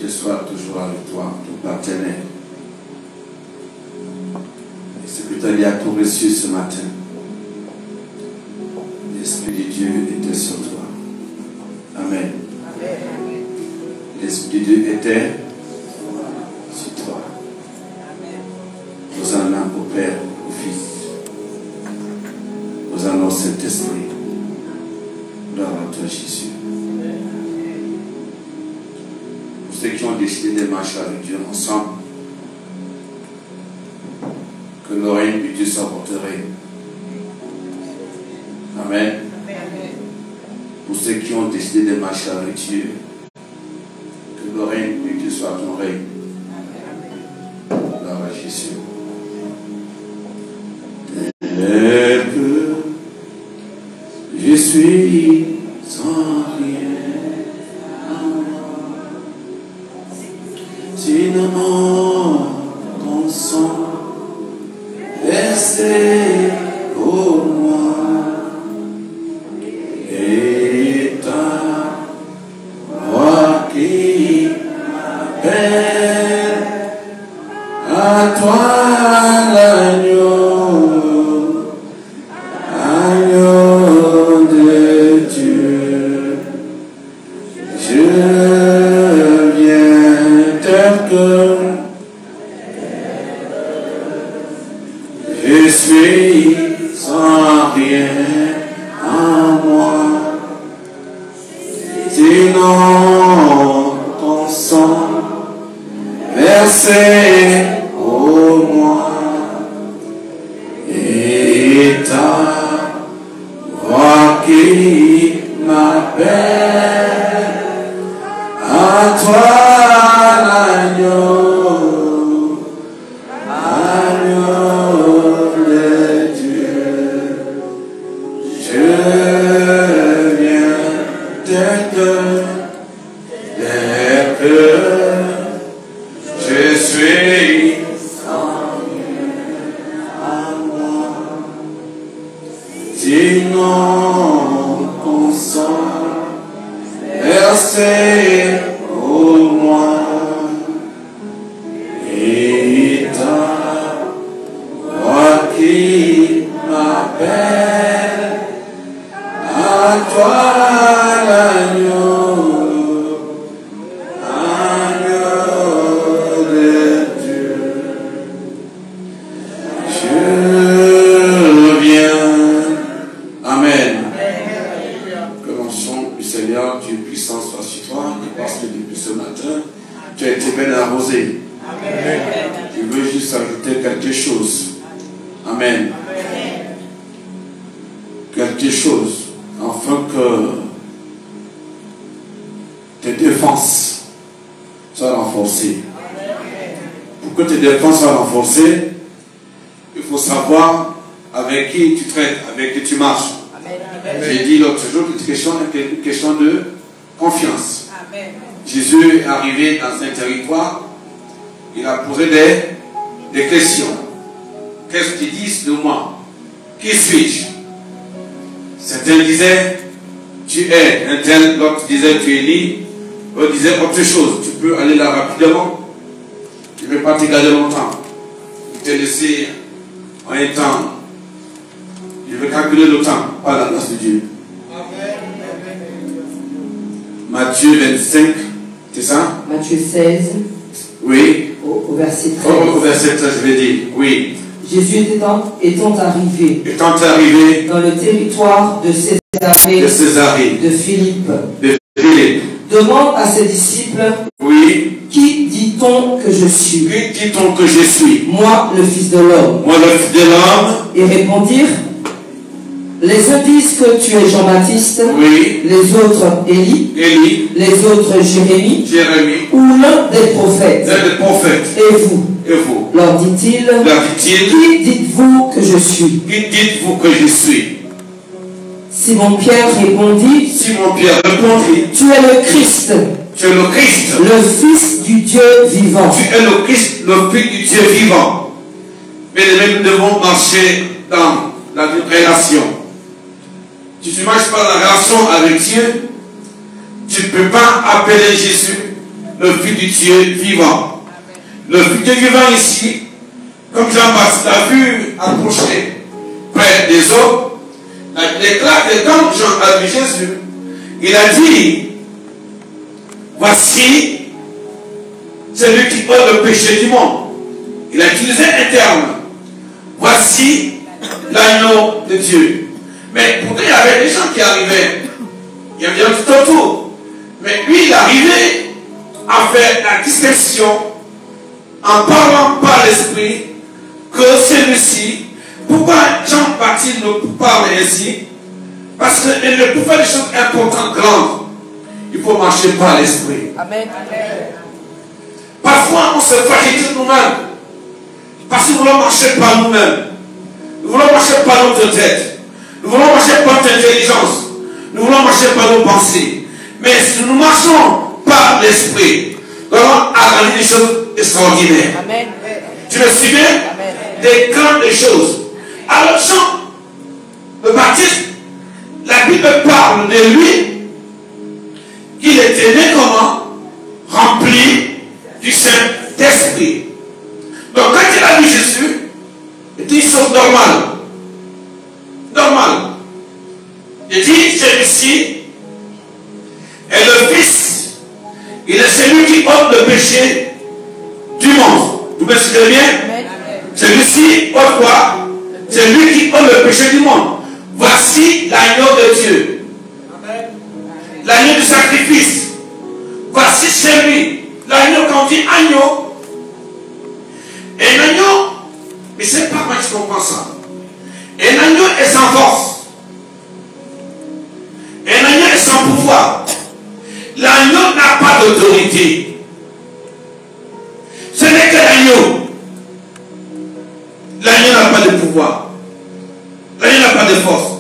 Dieu soit toujours avec toi, ton partenaire. Et ce que tu as dit à tout reçu ce matin, l'Esprit de Dieu était sur toi. Amen. L'Esprit de Dieu était sur toi. Nous en avons au Père, au Fils. Nous en avons au Saint-Esprit. Gloire à toi, Jésus. Pour ceux qui ont décidé de marcher avec Dieu ensemble, que le règne de Dieu soit votre règne. Amen. Pour ceux qui ont décidé de marcher avec Dieu, que le règne de Dieu soit ton règne. Gloire à Jésus. Tel que je suis sans rien, sinon ton sang versé pour moi et ta voix qui m'appelle à toi l'agneau, agneau de Dieu. Je viens tel que je suis sans rien en moi, sinon ton sang versé pour moi et ta voix qui m'appelle à toi l'agneau, agneau de Dieu. Je viens tel que je suis sans rien à moi, sinon ton sang versé pour moi et ta voix qui m'appelle à toi l'agneau, agneau de Dieu. Je viens. Amen. Que l'onction du Seigneur, Dieu puissant, soit sur toi, et parce que depuis ce matin, tu as été bien arrosé. Amen. Je veux juste ajouter quelque chose. Amen. Quelque chose, afin que tes défenses soient renforcées. Pour que tes défenses soient renforcées, il faut savoir avec qui tu traites, avec qui tu marches. J'ai dit l'autre jour que c'est une question de confiance. Amen. Jésus est arrivé dans un territoire, il a posé des questions. Qu'est-ce qu'ils disent de moi? Qui suis-je? Certains disaient, tu es un tel, l'autre disait, tu es libre, l'autre disait autre chose, tu peux aller là rapidement, tu ne veux pas te garder longtemps, tu te laisser en un temps, je veux calculer le temps, par la grâce de Dieu. Matthieu 25, c'est ça? Matthieu 16. Oui. Au verset 13. Au verset 13, je vais dire, oui. Jésus étant arrivé dans le territoire de Césarée, de Philippe, demande à ses disciples, oui. Qui dit-on que je suis? Qui dit-on que je suis? Moi, le Fils de l'homme. Moi, le Fils de l'homme. Et répondirent, les uns disent que tu es Jean-Baptiste, oui. Les autres Élie, les autres Jérémie, ou l'un des prophètes. Et vous? Leur dit-il, qui dites-vous que je suis? Qui dites-vous que je suis? Simon-Pierre répondit, tu es le Christ. Tu es le Christ. Le Fils du Dieu vivant. Tu es le Christ, le Fils du Dieu vivant. Mais nous devons marcher dans la relation. Si tu ne marches pas dans la relation avec Dieu, tu ne peux pas appeler Jésus le Fils du Dieu vivant. Le Fils du Dieu vivant ici, comme Jean-Baptiste l'a vu approcher près des eaux, quand Jean a vu Jésus, il a dit, voici celui qui ôte le péché du monde. Il a utilisé un terme. Voici l'agneau de Dieu. Mais pourtant, il y avait des gens qui arrivaient. Il y avait tout autour. Mais lui, il arrivait à faire la distinction en parlant par l'esprit que celui-ci, pourquoi Jean-Baptiste nous parle ainsi? Parce qu'il ne peut faire des choses importantes, grandes. Il faut marcher par l'esprit. Amen. Parfois, on se fragilise nous-mêmes. Parce que nous voulons marcher par nous-mêmes. Nous voulons marcher par notre tête. Nous voulons marcher par notre intelligence. Nous voulons marcher par nos pensées. Mais si nous marchons par l'esprit, nous allons accomplir des choses extraordinaires. Amen. Tu me suis bien? Amen. Des grandes choses. Alors Jean le Baptiste, la Bible parle de lui qu'il était né comment? Rempli du Saint-Esprit. Donc quand il a vu Jésus, il dit une chose normale. Normale. Il dit, celui-ci est le Fils. Il est celui qui ôte le péché du monde. Vous me suivez bien? Celui-ci ôte quoi? C'est lui qui ôte le péché du monde. Voici l'agneau de Dieu. L'agneau du sacrifice. Voici celui. L'agneau, quand on dit agneau, un agneau, mais c'est pas moi qui comprends ça. Un agneau est sans force. Un agneau est sans pouvoir. L'agneau n'a pas d'autorité. Ce n'est que l'agneau. L'agneau n'a pas de pouvoir. L'agneau n'a pas de force.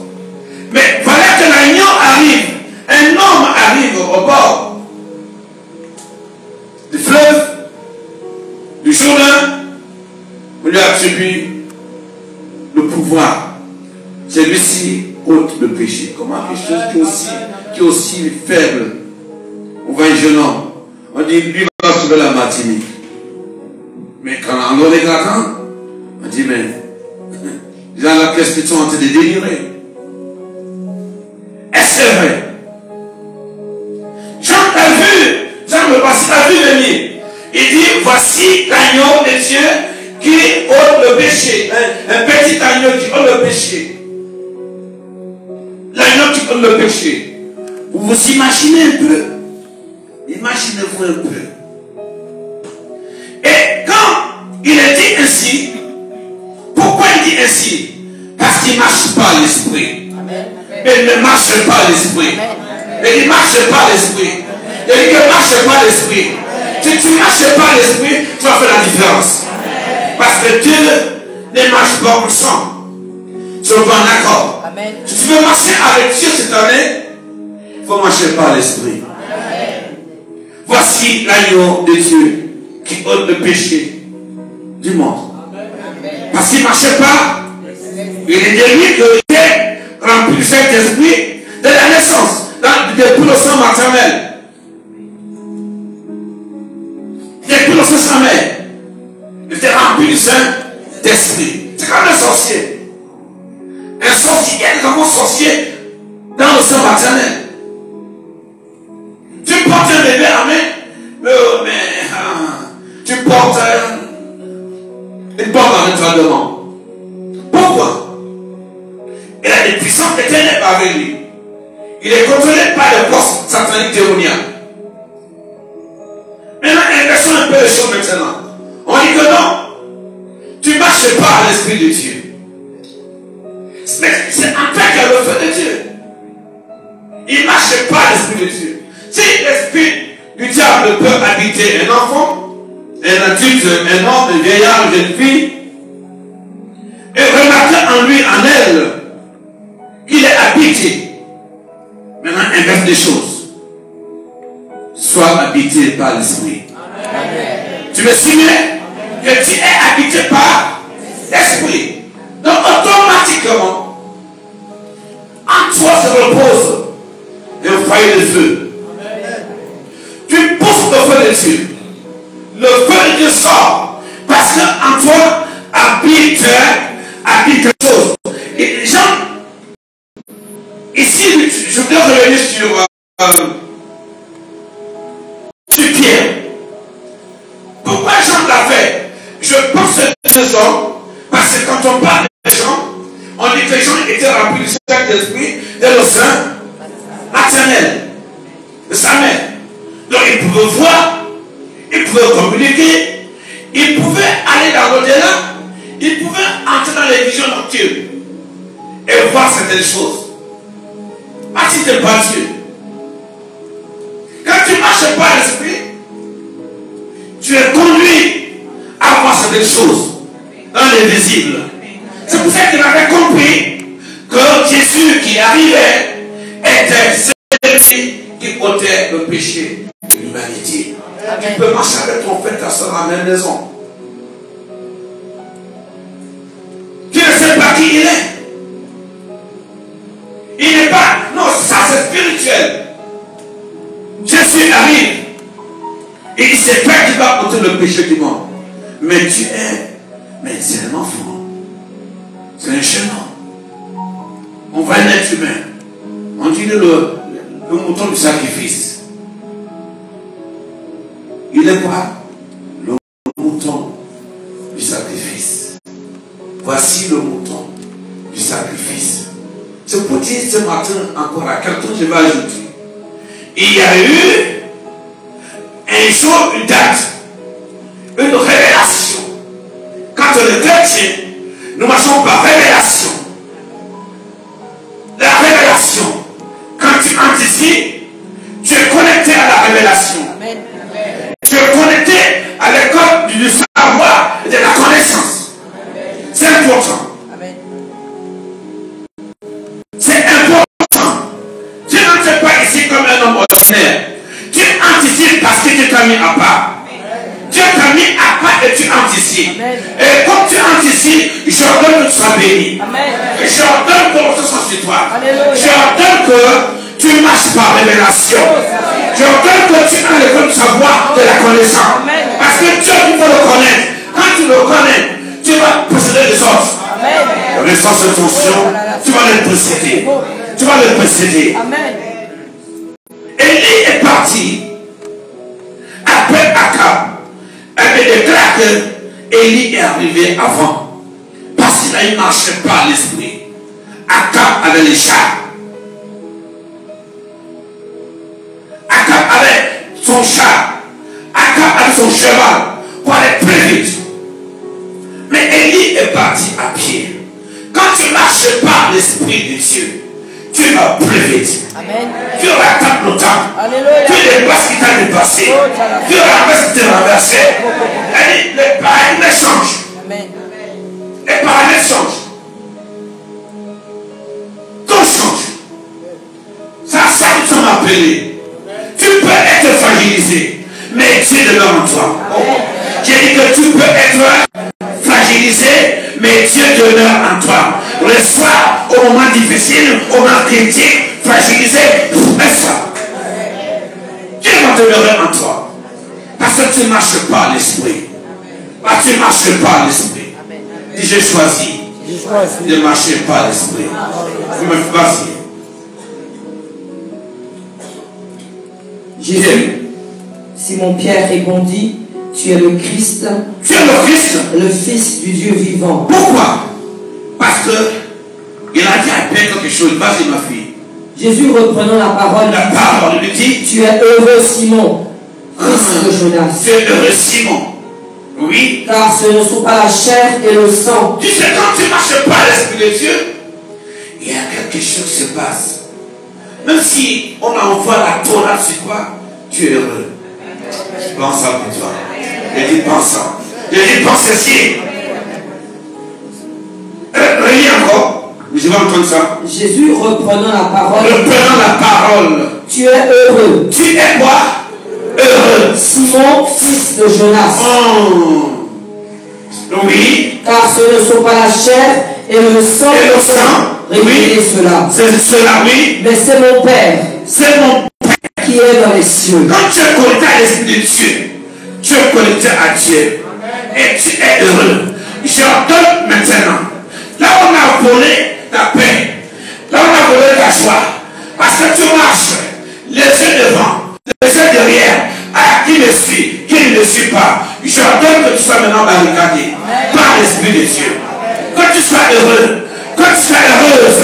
Mais voilà que l'agneau arrive. Un homme arrive au bord du fleuve, du Jourdain, on lui attribue le pouvoir. Celui-ci ôte le péché. Comment quelque chose qui est aussi faible? On voit un jeune homme, on dit lui va sauver la Martinique. Mais quand on est éclatant, on dit mais les gens là, qu'est-ce qu'ils sont en train de délirer? Est-ce que c'est vrai? Jean le Baptiste a vu venir. Il dit voici l'agneau de Dieu qui ôte le péché. Un petit agneau qui ôte le péché. L'agneau qui ôte le péché. Vous vous imaginez un peu? Imaginez-vous un peu. Et quand il est dit ainsi, pourquoi il dit ainsi? Parce qu'il ne marche pas l'esprit. Il ne marche pas l'esprit. Il ne marche pas l'esprit. Il dit que ne marche pas l'esprit. Si tu ne marches pas l'esprit, tu vas faire la différence. Parce que Dieu ne marche pas ensemble. Tu vas en accord. Si tu veux marcher avec Dieu cette année, il faut marcher par l'esprit. Voici l'agneau de Dieu qui ôte le péché du monde. Parce qu'il ne marchait pas. Il est de lui que était rempli du Saint-Esprit de la naissance, depuis le sang maternel. Depuis le sang de sa mère, il était rempli du Saint-Esprit. C'est comme un sorcier. Un sorcier, il y a des enfants sorciers dans le sang maternel. Tu portes un bébé, amen, tu portes une porte en retardement. Pourquoi? Il a des puissances éternelles avec lui. Il est contrôlé par les forces sataniques démoniaques. Maintenant, inversons un peu les choses maintenant. On dit que non, tu ne marches pas à l'esprit de Dieu. C'est en toi qu'il y a le feu de Dieu. Il ne marche pas à l'esprit de Dieu. Si l'esprit du diable peut habiter un enfant, un adulte, un homme, un vieillard, une jeune fille, et remarquer en lui, en elle, qu'il est habité. Maintenant, inverse des choses. Sois habité par l'esprit. Tu me suis bien? Que tu es habité par l'esprit. Donc, automatiquement, en toi se repose un foyer de feu. Tu pousses le feu de Dieu. Je voudrais revenir sur Pierre. Pourquoi Jean l'a fait? Je pense que ce sont, parce que quand on parle des gens, on dit que les gens étaient remplis du Saint-Esprit, de le sein maternel, de sa mère. Donc ils pouvaient voir, ils pouvaient communiquer, ils pouvaient aller dans l'au-delà, ils pouvaient entrer dans les visions nocturnes et voir certaines choses. Parce que c'est pas Dieu. Quand tu ne marches pas à l'esprit, tu es conduit à voir certaines choses dans l'invisible. C'est pour ça qu'il avait compris que Jésus qui arrivait était celui qui ôtait le péché de l'humanité. Tu peux marcher avec ton frère, ta soeur à la même maison. Tu ne sais pas qui il est. Il n'est pas. Non, ça c'est spirituel. Jésus arrive. Et il sait pas qu'il va ôter le péché du monde. Mais tu es. Mais c'est un enfant. C'est un chemin. On va un être humain. On dit le mouton du sacrifice. Il est quoi? Le mouton du sacrifice. Voici le mouton du sacrifice. C'est pour dire ce matin encore à quelqu'un, je vais ajouter. Il y a eu un jour, une date, une révélation. Quand on est chrétien, nous marchons par révélation. La révélation, quand tu entres ici, tu es connecté à la révélation. Amen. Tu es connecté à l'école du savoir et de la connaissance. C'est important. Amen. C'est important. Tu n'entres pas ici comme un homme ordinaire. Tu anticipes parce que Dieu t'a mis à part. Dieu t'a mis à part et tu anticipes. Et comme tu anticipes, j'ordonne que tu sois béni. J'ordonne que tu sois sur toi. J'ordonne que tu marches par révélation. J'ordonne que tu as le bon savoir de la connaissance. Parce que Dieu, il faut le connaître. Quand tu le connais, tu vas posséder les autres. Les sens de tension, tu vas les posséder. Tu vas les posséder. Élie est parti après Akab. Elle me déclare que Élie est arrivé avant. Parce qu'il ne marchait pas à l'esprit. Akab avait les chars. Akab avait son char. Akab avait son cheval pour aller plus vite. Mais Élie est parti à pied. Quand tu ne marches pas à l'esprit de Dieu, tu vas plus vite. Amen. Tu rattrapes le temps. Alléluia. Tu dépasses ce qui t'a dépassé. Tu ramasses ce qui t'a renversé. Les paramètres changent. Les paramètres changent. Tout change. Ça, nous sommes appelés. Tu peux être fragilisé, mais Dieu demeure en toi. J'ai dit que tu peux être fragilisé, mais Dieu demeure en toi. Reçois au moment difficile, au moment critique, fragilisé, reçois. Dieu va demeurer en toi. Parce que tu ne marches pas à l'esprit. Parce que tu ne marches pas à l'esprit. Dis, j'ai choisi de ne marcher pas à l'esprit. Vas-y. Jésus, Simon Pierre répondit, tu es le Christ. Tu es le Christ. Le Fils du Dieu vivant. Pourquoi? Parce que il a dit à Pierre quelque chose. Vas-y ma fille. Jésus reprenant la parole lui dit, tu es heureux Simon, fils de Jonas. Tu es heureux Simon. Oui. Car ce ne sont pas la chair et le sang. Tu sais, quand tu ne marches pas à l'esprit de Dieu, il y a quelque chose qui se passe. Même si on envoie la Torah sur toi, tu es heureux. Pense à pour toi. Je dis pense ça. Je dis pense ceci. Rien encore. Je vais entendre ça. Jésus reprenant la parole. Reprenant la parole. Tu es heureux. Tu es quoi? Heureux. Simon, fils de Jonas. Oh. Oui. Car ce ne sont pas la chair et le sang. Révélez cela. C'est cela, oui. Mais c'est mon Père. C'est mon Père qui est dans les cieux. Quand tu es connecté à l'esprit de Dieu, tu es connecté à Dieu. Et tu es heureux. J'ordonne maintenant. Là où on a volé ta paix, là où on a volé ta joie, Parce que tu marches, les yeux devant, les yeux derrière. Ah, qui me suit, qui ne me suit pas. J'ordonne que tu sois maintenant barricadé par l'Esprit de Dieu. Que tu sois heureux, que tu sois heureuse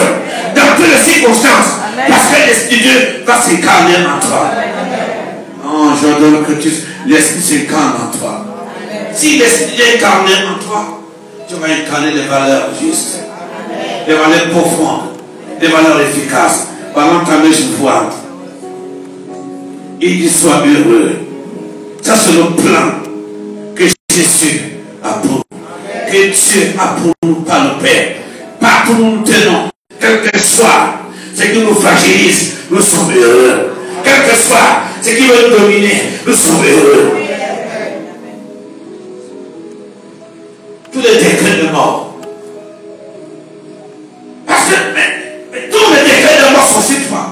dans toutes les circonstances. Parce que l'Esprit de Dieu va s'incarner en toi. Non, j'ordonne que l'Esprit s'incarne en toi. Si l'Esprit est incarné en toi, tu vas incarner les valeurs justes, les valeurs profondes, les valeurs efficaces. Par exemple, je vois. Il dit sois heureux. Ça c'est le plan que Jésus a pour nous. Que Dieu a pour nous par le Père. Partout où nous tenons, quel que soit ce qui nous fragilise, nous sommes heureux. Quel que soit ce qui veut nous dominer, nous sommes heureux. Tous les décrets de mort. Parce que mais tous les décrets de mort sont sur toi.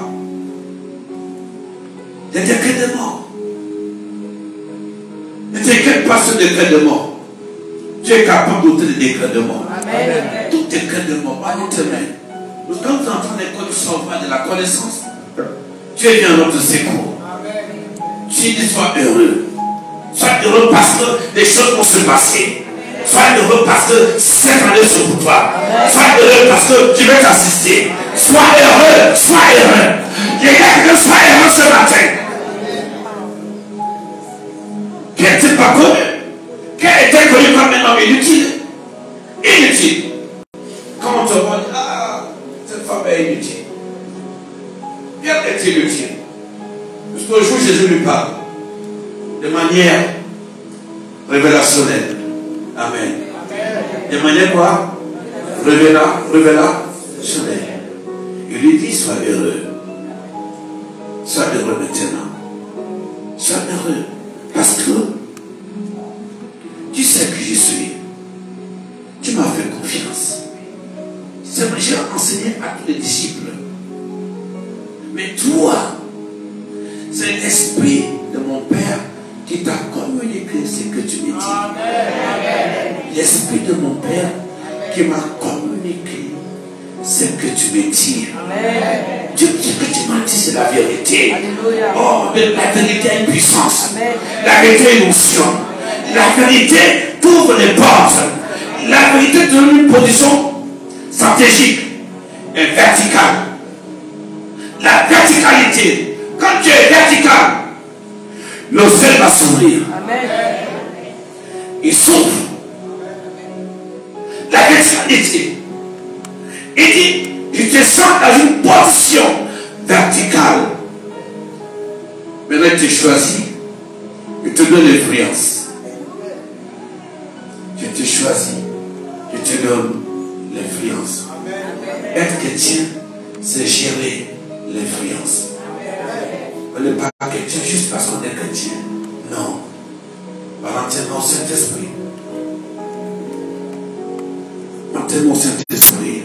Les décrets de mort. Ne t'inquiète pas sur les décrets de mort. Tu es capable d'ôter les décrets de mort. Amen. Tout décret de mort, à notre main. Quand nous entendons l'école du sauveur de la connaissance, tu es bien notre secours. Tu dis sois heureux. Sois heureux parce que les choses vont se passer. Sois heureux parce que cette année c'est pour toi. Sois heureux parce que tu veux t'assister. Sois heureux, sois heureux. Il y a quelqu'un, sois heureux ce matin. Qui n'est-il pas connu? Qui a été connu comme un homme inutile? Inutile. Comment tu vas dire, ah, cette femme est inutile. Bien est inutile. Jusqu'au jour où Jésus lui parle. De manière révélationnelle. Amen. De manière quoi? Révélationnelle. Il lui dit, sois heureux. Sois heureux maintenant. Sois heureux. Parce que tu sais que je suis. Tu m'as fait confiance. C'est vrai, j'ai enseigné à tous les disciples. Mais toi, c'est l'esprit de mon Père qui t'a communiqué ce que tu me dis. L'esprit de mon Père qui m'a communiqué ce que tu me dis. Dieu, ce que tu m'as dit, c'est la vérité. Alléluia. Oh, mais la vérité a une puissance. Amen. La vérité a une onction. La vérité t'ouvre les portes. La vérité te donne une position stratégique et verticale. La verticalité. Quand tu es vertical, le ciel va s'ouvrir. Il s'ouvre. La verticalité. Il dit, je te sens dans une position verticale. Maintenant, tu choisis. Je te donne l'influence. Je te choisis. Je te donne l'influence. Être chrétien, c'est gérer l'influence. On n'est pas chrétien juste parce qu'on est chrétien. Non. Valentin au Saint-Esprit. Valentin au Saint-Esprit.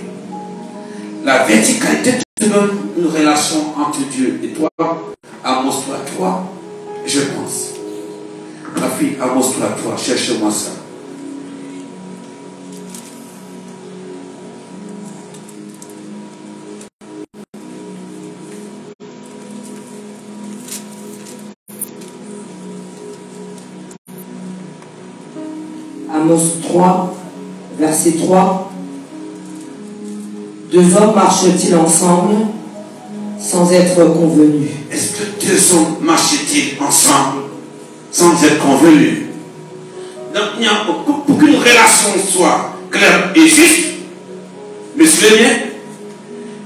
La verticalité te donne une relation entre Dieu et toi. Amos-toi, toi. Je pense. Ma fille, amos-toi, toi. Cherche-moi ça. Amos 3, verset 3. Deux hommes marchent-ils ensemble sans être convenus? Est-ce que deux hommes marchent-ils ensemble sans être convenus? Donc, pour qu'une relation soit claire et juste, monsieur le mien,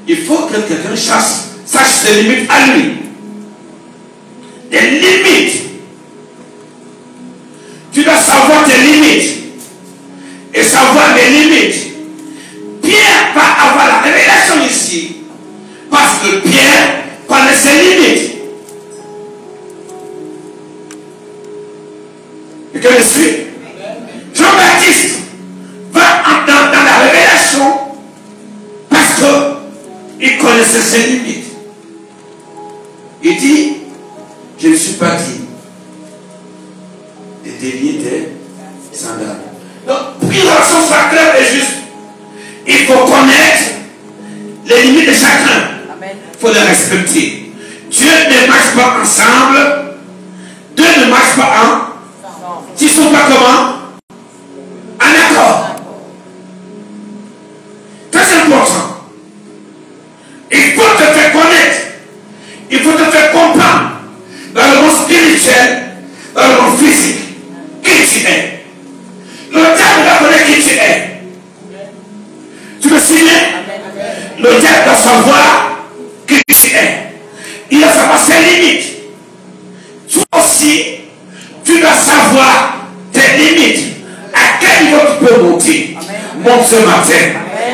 il faut que quelqu'un sache ses limites à lui. Des limites. Tu dois savoir tes limites et savoir les limites. Pierre va avoir la révélation ici parce que Pierre connaît ses limites. Et que je suis Jean-Baptiste va dans la révélation parce qu'il connaissait ses limites. Il dit, je ne suis pas dit de délier tes sandales. Donc, pour qu'une relation soit claire et juste, il faut connaître les limites de chacun. Il faut les respecter. Dieu ne marche pas ensemble. Deux ne marchent pas ensemble. S'ils ne sont pas comment? En accord. Très important. Il faut te faire connaître. Il faut te faire comprendre. Dans le monde spirituel, dans le monde physique, qui tu es. Le diable doit connaître qui tu es. Tu me suis? Le diable doit savoir qui tu es. Il doit savoir ses limites. Toi aussi, tu dois savoir tes limites. À quel niveau tu peux monter? Monte ce matin.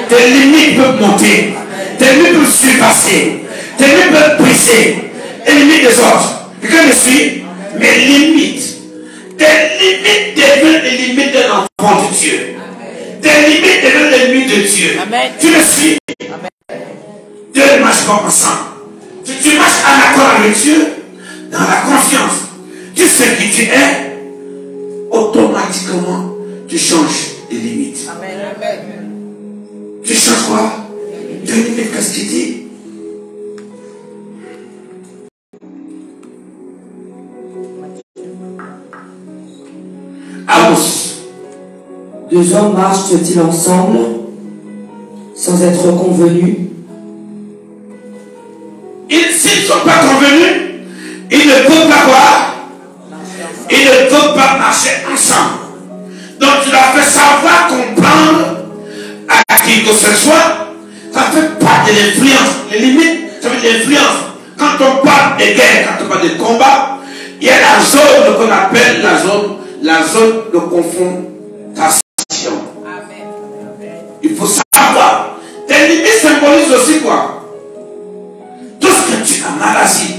Tes limites peuvent monter. Tes limites peuvent surpasser. Tes limites peuvent briser. Les limites des autres. Quelqu'un me suit? Mes limites. Tes limites deviennent les limites d'un enfant de Dieu. Tes limites deviennent les limites de Dieu. Amen. Tu me suis? Amen. Dieu ne marche pas ensemble. Tu marches en accord avec Dieu, dans la confiance. Tu sais qui tu es, automatiquement, tu changes les limites. Amen. Tu changes quoi? Tes limites, qu'est-ce qu'il dit? Amos. Deux hommes marchent-ils ensemble sans être convenus? S'ils ne sont pas convenus, ils ne peuvent pas quoi? Ils ne peuvent pas marcher ensemble. Donc tu dois faire savoir, comprendre à qui que ce soit. Ça ne fait pas de l'influence. Les limites, ça fait de l'influence. Quand on parle de guerre, quand on parle de combat, il y a la zone qu'on appelle la zone de confrontation. Il faut savoir. Tes limites symbolisent aussi quoi? Tout ce que tu as maladie,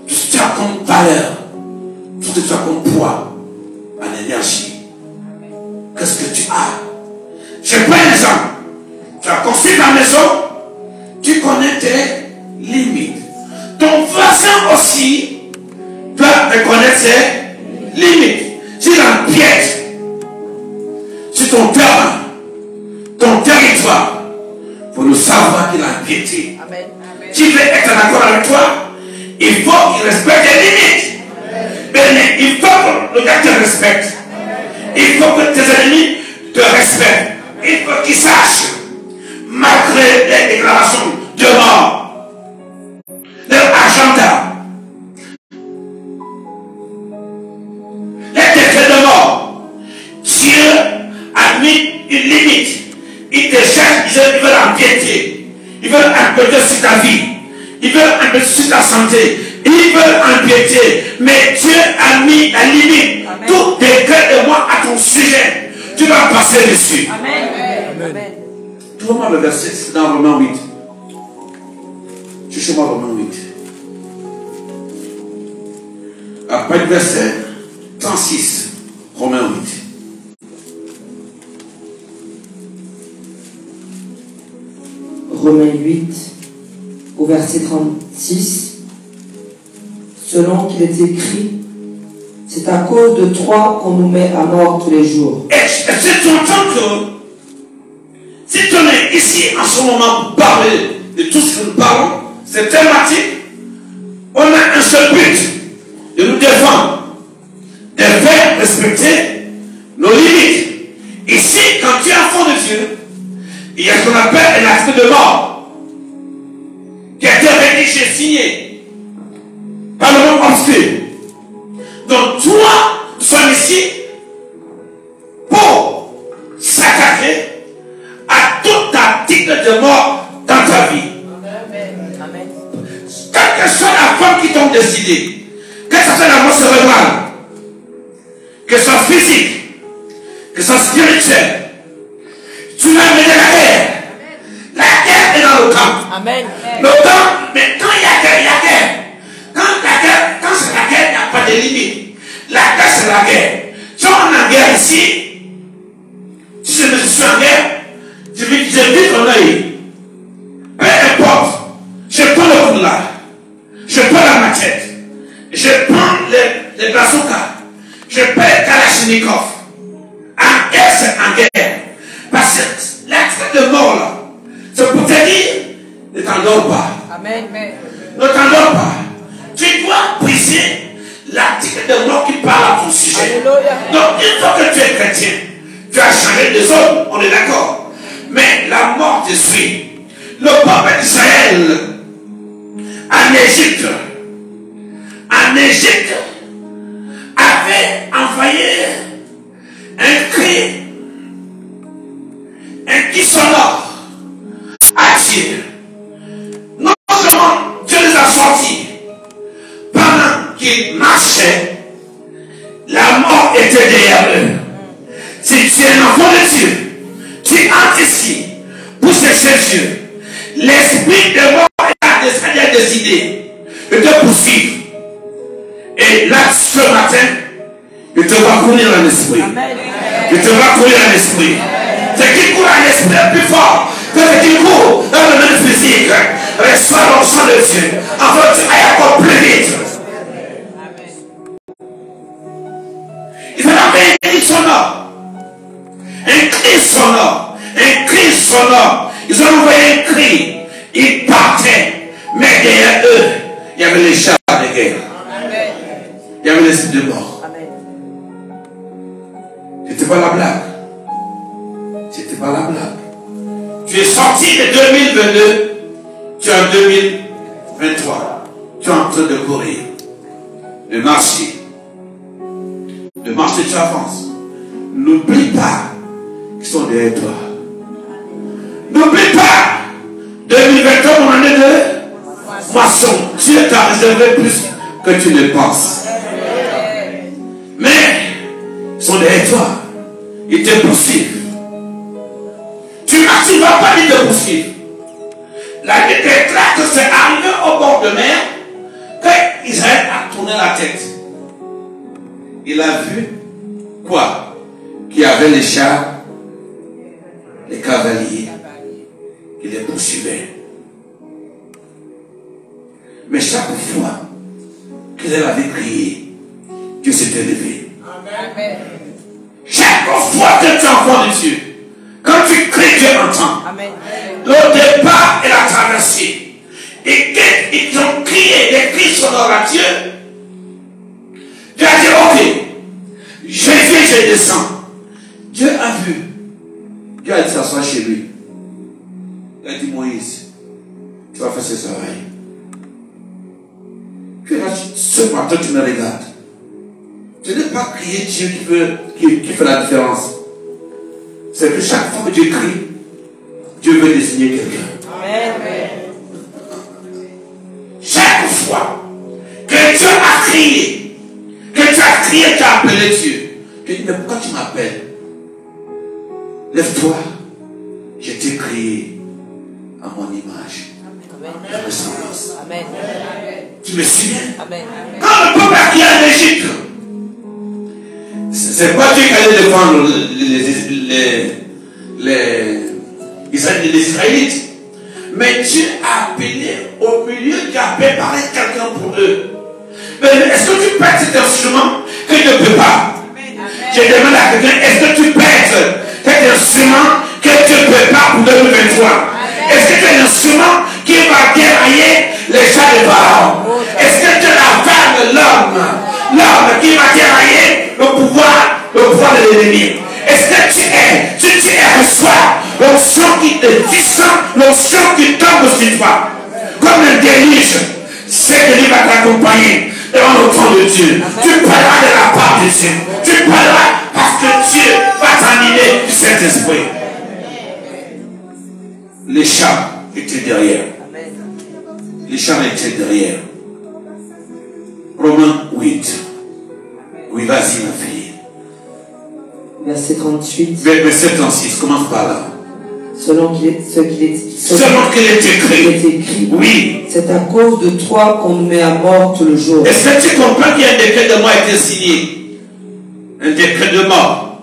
tout ce que tu as comme valeur, tout ce que tu as comme poids en énergie. Qu'est-ce que tu as? Je prends un exemple. Tu as construit ta maison, tu connais tes limites. Ton voisin aussi doit reconnaître ses limites. S'il empiète sur ton terrain, ton territoire, il faut nous savoir qu'il a empiété. Tu veux être en accord avec toi, il faut qu'il respecte les limites. Mais il faut que le gars te respecte. Il faut que tes ennemis te respectent. Il faut qu'ils sachent, malgré les déclarations de mort, leur agenda, les décrets de mort, Dieu a mis une limite. Il te cherche, il veut l'empiéter. Ils veulent empiéter sur ta vie. Ils veulent empiéter sur ta santé. Ils veulent empiéter. Mais Dieu a mis la limite. Amen. Tout décret de moi à ton sujet. Tu vas passer dessus. Amen. Amen. Trouve-moi le verset, c'est dans Romains 8. Cherchez-moi Romains 8. Après le verset 36. Romains 8. Romains 8, au verset 36, selon qu'il est écrit, c'est à cause de toi qu'on nous met à mort tous les jours. Et c'est ton temps que, si tu es ici en ce moment pour parler de tout ce que nous parlons, c'est thématique, on a un seul but, de nous défendre, de faire respecter nos limites. Ici, quand tu es enfant de Dieu, il y a ce qu'on appelle un acte de mort qui a été rédigé, signé par le monde obscur. Donc toi, tu sois ici pour s'attaquer à tout article de mort dans ta vie. Amen. Quelle que soit la forme qui t'ont décidé, que ce soit la mort cérébrale, que ce soit physique, que ce soit spirituel, tu vas mener la guerre. La guerre est dans le camp. Amen. Le camp, mais quand il y a guerre, il y a guerre. Quand c'est la guerre, il n'y a pas de limite. La guerre, c'est la guerre. Si on est en guerre ici, si je suis en guerre, je vis ton œil. Peu importe. Je prends le couteau, je prends la machette, je prends les bazookas, je prends le Kalachnikov. En guerre, c'est en guerre. Parce que l'acte de mort là, c'est pour te dire, ne t'endors pas. Amen. Ne t'endors pas. Tu dois briser l'article de mort qui parle à ton sujet. Alléluia. Donc, une fois que tu es chrétien, tu as changé de zone, on est d'accord. Mais la mort te suit. Le peuple d'Israël, en Égypte, avait envoyé un cri sonore à Dieu. Non seulement Dieu les a sortis, pendant qu'ils marchaient, la mort était derrière eux. Si tu es un enfant de Dieu, tu entres ici pour chercher Dieu. L'esprit de mort a décidé de te poursuivre. Et là, ce matin, il te va courir dans l'esprit. Il te va courir dans l'esprit. Ce qui court dans l'esprit est plus fort que ce qui court dans le monde physique. Reçois l'onction de Dieu. Afin que tu ailles encore plus vite. Il va envoyer un cri sonore. Un cri sonore. Un cri sonore. Ils ont envoyé un cri. Ils partaient. Mais derrière eux, il y avait les chars de guerre. Il y avait l'esprit de mort. C'était pas la blague. C'était pas la blague. Tu es sorti de 2022. Tu es en 2023. Tu es en train de courir. De marcher. De marcher, tu avances. N'oublie pas qu'ils sont derrière toi. N'oublie pas 2023, mon année de moisson. Dieu t'a réservé plus que tu ne penses. Mais ils sont derrière toi. Ils te poursuivent. Tu ne vas pas les te poursuivre. La Bible déclare que c'est arrivé au bord de mer que Israël a tourné la tête. Il a vu quoi? Qu'il y avait les chars, les cavaliers qui les poursuivaient. Mais chaque fois qu'Israël avait crié, Dieu s'était levé. Amen. Chaque fois que tu es enfant de Dieu, quand tu cries, Dieu entend. Amen. Le départ et la traversée. Et qu'ils ont crié des cris sonores à Dieu, Dieu a dit, ok, je viens, je descends. Dieu a vu. Dieu a dit s'asseoir chez lui. Il a dit, Moïse, tu vas faire ce travail. Puis là, ce matin, tu me regardes. Tu n'es pas crier Dieu qui fait la différence. C'est que chaque fois que Dieu crie, Dieu veut désigner quelqu'un. Amen. Chaque fois que Dieu a crié, tu as appelé Dieu. Tu dis, mais pourquoi tu m'appelles? Lève-toi. Je t'ai créé à mon image. La ressemblance. Amen. Tu me suis bien? Amen. Quand le peuple a crié en Égypte, c'est pas Dieu qui allait défendre les Israélites. Mais Dieu a appelé au milieu, qui a préparé quelqu'un pour eux. Mais est-ce que tu pètes cet instrument que tu ne peux pas? Je demande à quelqu'un, est-ce que tu pètes cet instrument que tu ne peux pas pour 2023? Est-ce que tu es l'instrument qui va dérailler les chats de Pharaon? Est-ce que tu es la femme de l'homme qui va dérailler le pouvoir de l'ennemi? Est-ce que tu reçois l'onction qui te descend, l'onction qui tombe sur toi, comme un déluge? C'est que lui va t'accompagner devant le trône de Dieu. Tu parleras de la part de Dieu. Tu parleras parce que Dieu va t'animer du Saint-Esprit. Les chats étaient derrière. Les chats étaient derrière. Romains 8. Oui, vas-y ma fille. Verset 38. Verset 36, commence par là. Selon qu'il est écrit. Oui. C'est à cause de toi qu'on nous met à mort tout le jour. Est-ce que tu comprends qu'il y a un décret de mort qui a été signé? Un décret de mort.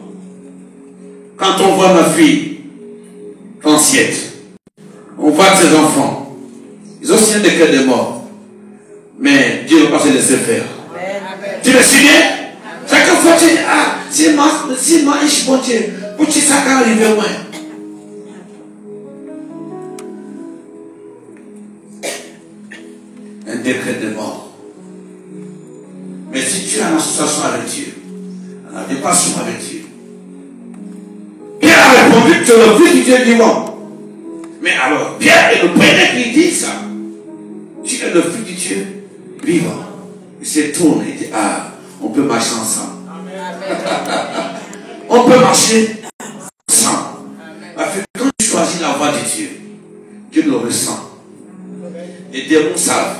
Quand on voit ma fille, Franciette, on voit ses enfants, ils ont signé un décret de mort. Mais Dieu ne va pas se laisser faire. Amen. Tu me suis bien? Chaque fois tu dis, ah, si moi, je suis bon Dieu, pour que ça arrive au moins. décret de mort. Mais si tu es en association avec Dieu, en adéquation avec Dieu, Pierre a répondu, tu es le fils du Dieu vivant. Mais alors, Pierre est le premier qui dit ça. Tu es le fils du Dieu vivant. Il se tourne et dit, ah, on peut marcher ensemble. On peut marcher ensemble. Parce que quand tu choisis la voie de Dieu, Dieu le ressent. Les démons savent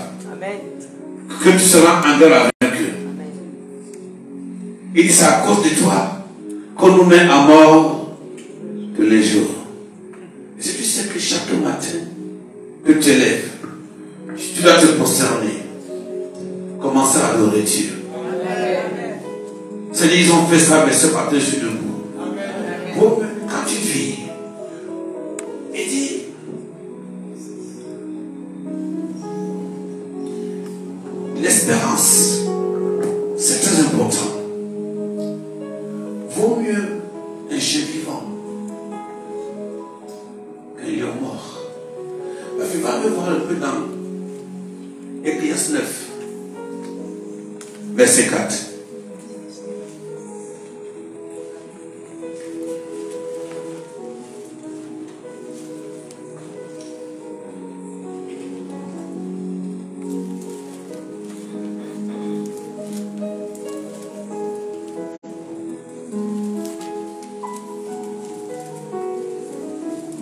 que tu seras en guerre avec eux. Il dit, c'est à cause de toi qu'on nous met à mort tous les jours. Et si tu sais que chaque matin que tu te lèves, tu dois te prosterner, commencer à adorer Dieu. C'est-à-dire, ils ont fait ça, mais ce matin, je suis debout. Bon, quand tu vis, il dit, l'espérance, c'est très important. Vaut mieux un chien vivant qu'un lion mort. Parce qu'il va me voir un peu dans Ecclésiaste 9, verset 4.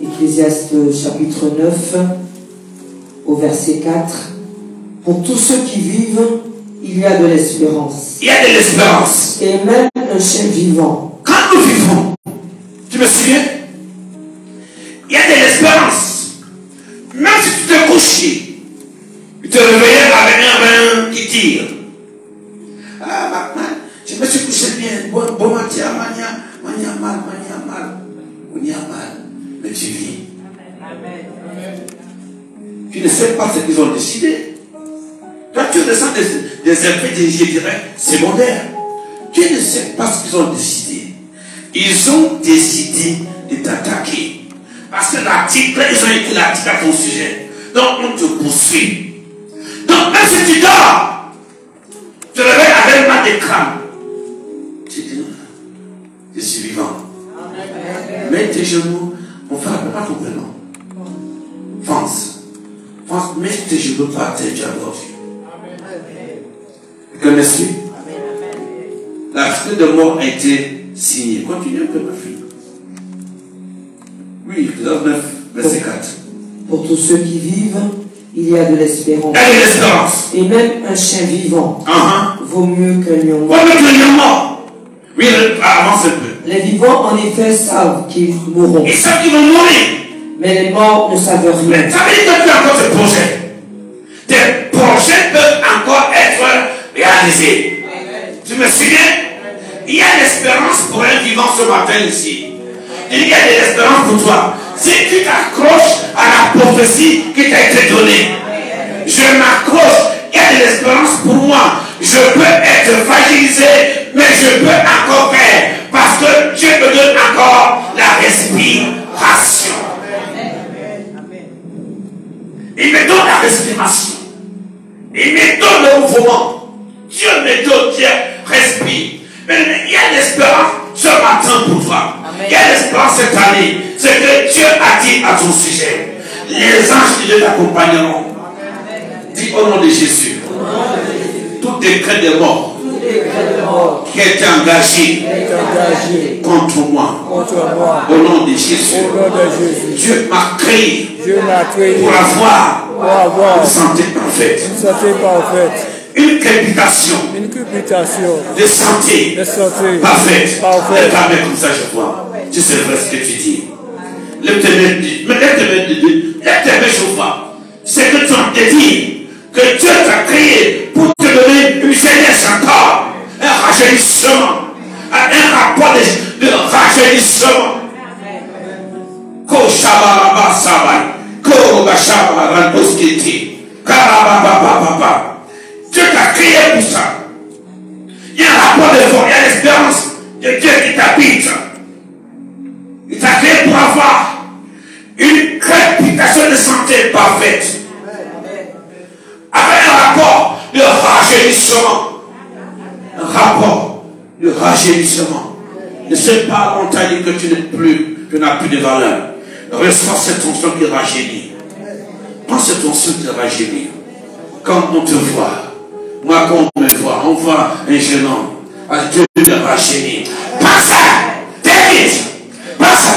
Ecclésiaste chapitre 9, au verset 4. Pour tous ceux qui vivent, il y a de l'espérance. Il y a de l'espérance. Et même un chien vivant. Quand nous vivons, tu me souviens? Il y a de l'espérance. Même si tu te couches, tu te réveilles avec un rein qui tire. Ah, maintenant, je me suis couché bien. Bon matin, mania mal. Mais tu vis. Tu ne sais pas ce qu'ils ont décidé. Toi, tu ressens des effets, je dirais, secondaires. Tu ne sais pas ce qu'ils ont décidé. Ils ont décidé de t'attaquer. Parce que l'article, ils ont écrit l'article à ton sujet. Donc, on te poursuit. Donc, même si tu dors, tu te réveilles avec un mal de crâne. Tu dis, je suis vivant. Mets tes genoux. Mon frère, ne pas ton prénom. France, mets tes genoux par terre, tu adores Dieu. Que merci. L'article de mort a été signé. Continue un peu, ma fille. Oui, 9, verset 4. Pour tous ceux qui vivent, il y a de l'espérance. Il y a de l'espérance. Et même un chien vivant vaut mieux qu'un lion mort. Vaut mieux qu'un lion mort. Oui, avance un peu. Les vivants, en effet, savent qu'ils mourront. Ils savent qu'ils vont mourir. Mais les morts ne savent rien. Mais ça veut dire que tu as encore tes projets. Tes projets peuvent encore être réalisés. Tu me souviens? Il y a l'espérance pour un vivant ce matin ici. Il y a de l'espérance pour toi. Si tu t'accroches à la prophétie qui t'a été donnée, je m'accroche. Il y a de l'espérance pour moi. Je peux être fragilisé, mais je peux encore faire. Parce que Dieu me donne encore la respiration. Il me donne la respiration. Il me donne le mouvement. Dieu me donne, Dieu respire. Mais il y a l'espérance ce matin pour toi. Il y a l'espérance cette année. C'est que Dieu a dit à ton sujet. Les anges de Dieu t'accompagneront. Dis au nom de Jésus. Tout décret de mort qui est engagé contre moi, au nom de Jésus. Dieu m'a créé pour avoir une santé parfaite. Une crépitation de santé parfaite. Lève-ta-main comme ça, je vois. Tu sais vrai ce que tu dis. Lève-ta-main, je vois. C'est que tu as dit que Dieu t'a créé pour te donner une jeunesse encore, un rajeunissement, un rapport de rajeunissement. Koshabaraba sabai, Kobashabarandoskiti, Karababababa. Dieu t'a créé pour ça. Il y a un rapport de force, il y a l'espérance de Dieu qui t'habite. Il t'a créé pour avoir une crépitation de santé parfaite. Avec un rapport rajeunissement. Un rapport de rajeunissement. Ne sais pas la montagne que tu n'as plus de valeur. Reçois cette onction qui rajeunit. Prends cette onction qui rajeunit. Quand on te voit, moi quand on me voit, on voit un jeune homme. À Dieu de rajeunir. Pas ça! David! Pas ça!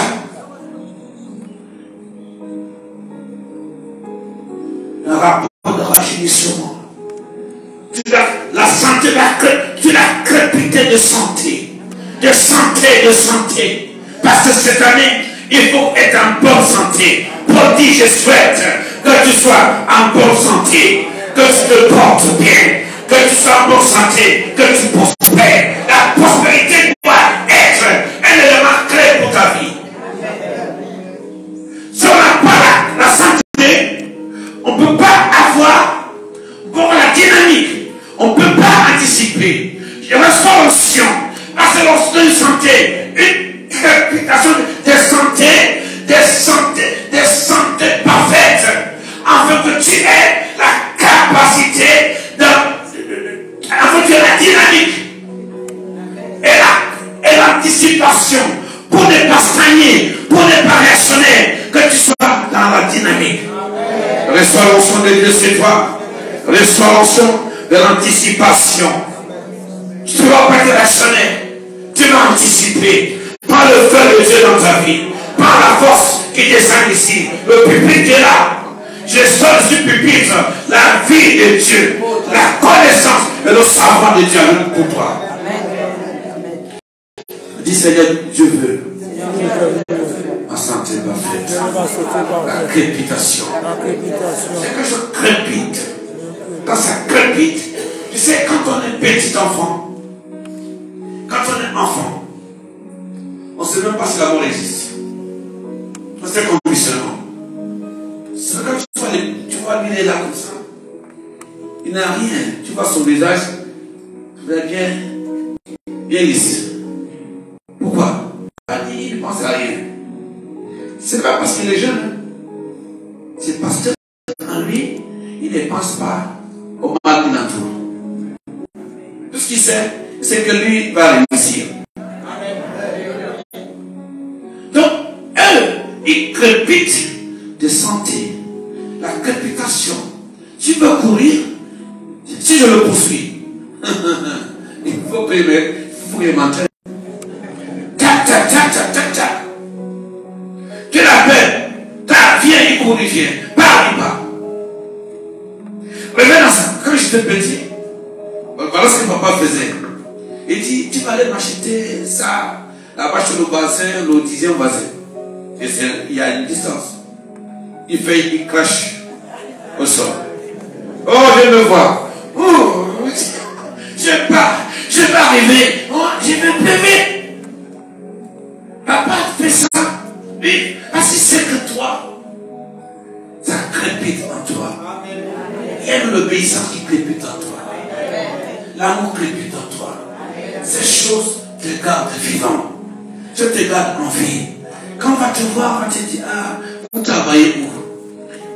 Un rapport de rajeunissement. La santé, tu l'as crépité de santé. De santé, de santé. Parce que cette année, il faut être en bonne santé. Pour dire, je souhaite que tu sois en bonne santé. Que tu te portes bien. Que tu sois en bonne santé. Que tu prospères. La prospérité doit être un élément clé pour ta vie. Si on n'a pas la santé, on ne peut pas avoir pour la dynamique. On ne peut pas anticiper. Je reçois l'onction. Parce que l'onction de santé, une réputation de santé parfaite, afin que tu aies la capacité afin que tu aies la dynamique et l'anticipation pour ne pas stagner, pour ne pas réactionner, que tu sois dans la dynamique. Reçois l'onction de Dieu chez toi. Reçois l'onction de l'anticipation. Tu ne vas pas te réactionner. Tu vas anticiper par le feu de Dieu dans ta vie, par la force qui descend ici. Le pupitre est là. Je sors du pupitre la vie de Dieu, la connaissance et le savoir de Dieu pour toi. Dis Seigneur, Dieu veut ma santé parfaite, la crépitation. C'est que je crépite. Quand ça crépite, tu sais, quand on est petit enfant, quand on est enfant, on ne sait même pas si l'amour existe. On sait qu'on vit seulement. C'est quand tu vois lui, il est là comme ça. Il n'a rien. Tu vois son visage, bien lisse. Pourquoi? Il ne pense à rien. C'est pas parce qu'il est jeune. C'est parce qu'en lui, il ne pense pas au mal qu'il entoure. Tout ce qu'il sait, c'est que lui va réussir. Donc, eux, ils crépitent de santé. La crépitation. Tu veux courir, si je le poursuis, il faut qu'il m'entraîne. Tac, tac, tac, tac, tac, tac. Tu l'appelles. Viens, il court, il vient. Parle, il parle. Reviens dans ça. Quand j'étais petit, voilà ce que papa faisait. Il dit, tu vas aller m'acheter ça, là-bas chez le bassin, le 10e bassin. Et il y a une distance. Il crache au sol. Oh, je me vois. Oh, je vais arriver. Oh, je vais pleurer. Papa fait ça. Oui, parce que c'est que toi, ça crépite en toi. Il y a l'obéissance qui crépite en toi. L'amour crépite en toi. Ces choses te gardent vivant. Je te garde en vie. Quand on va te voir, on va te dire, ah, vous travaillez où?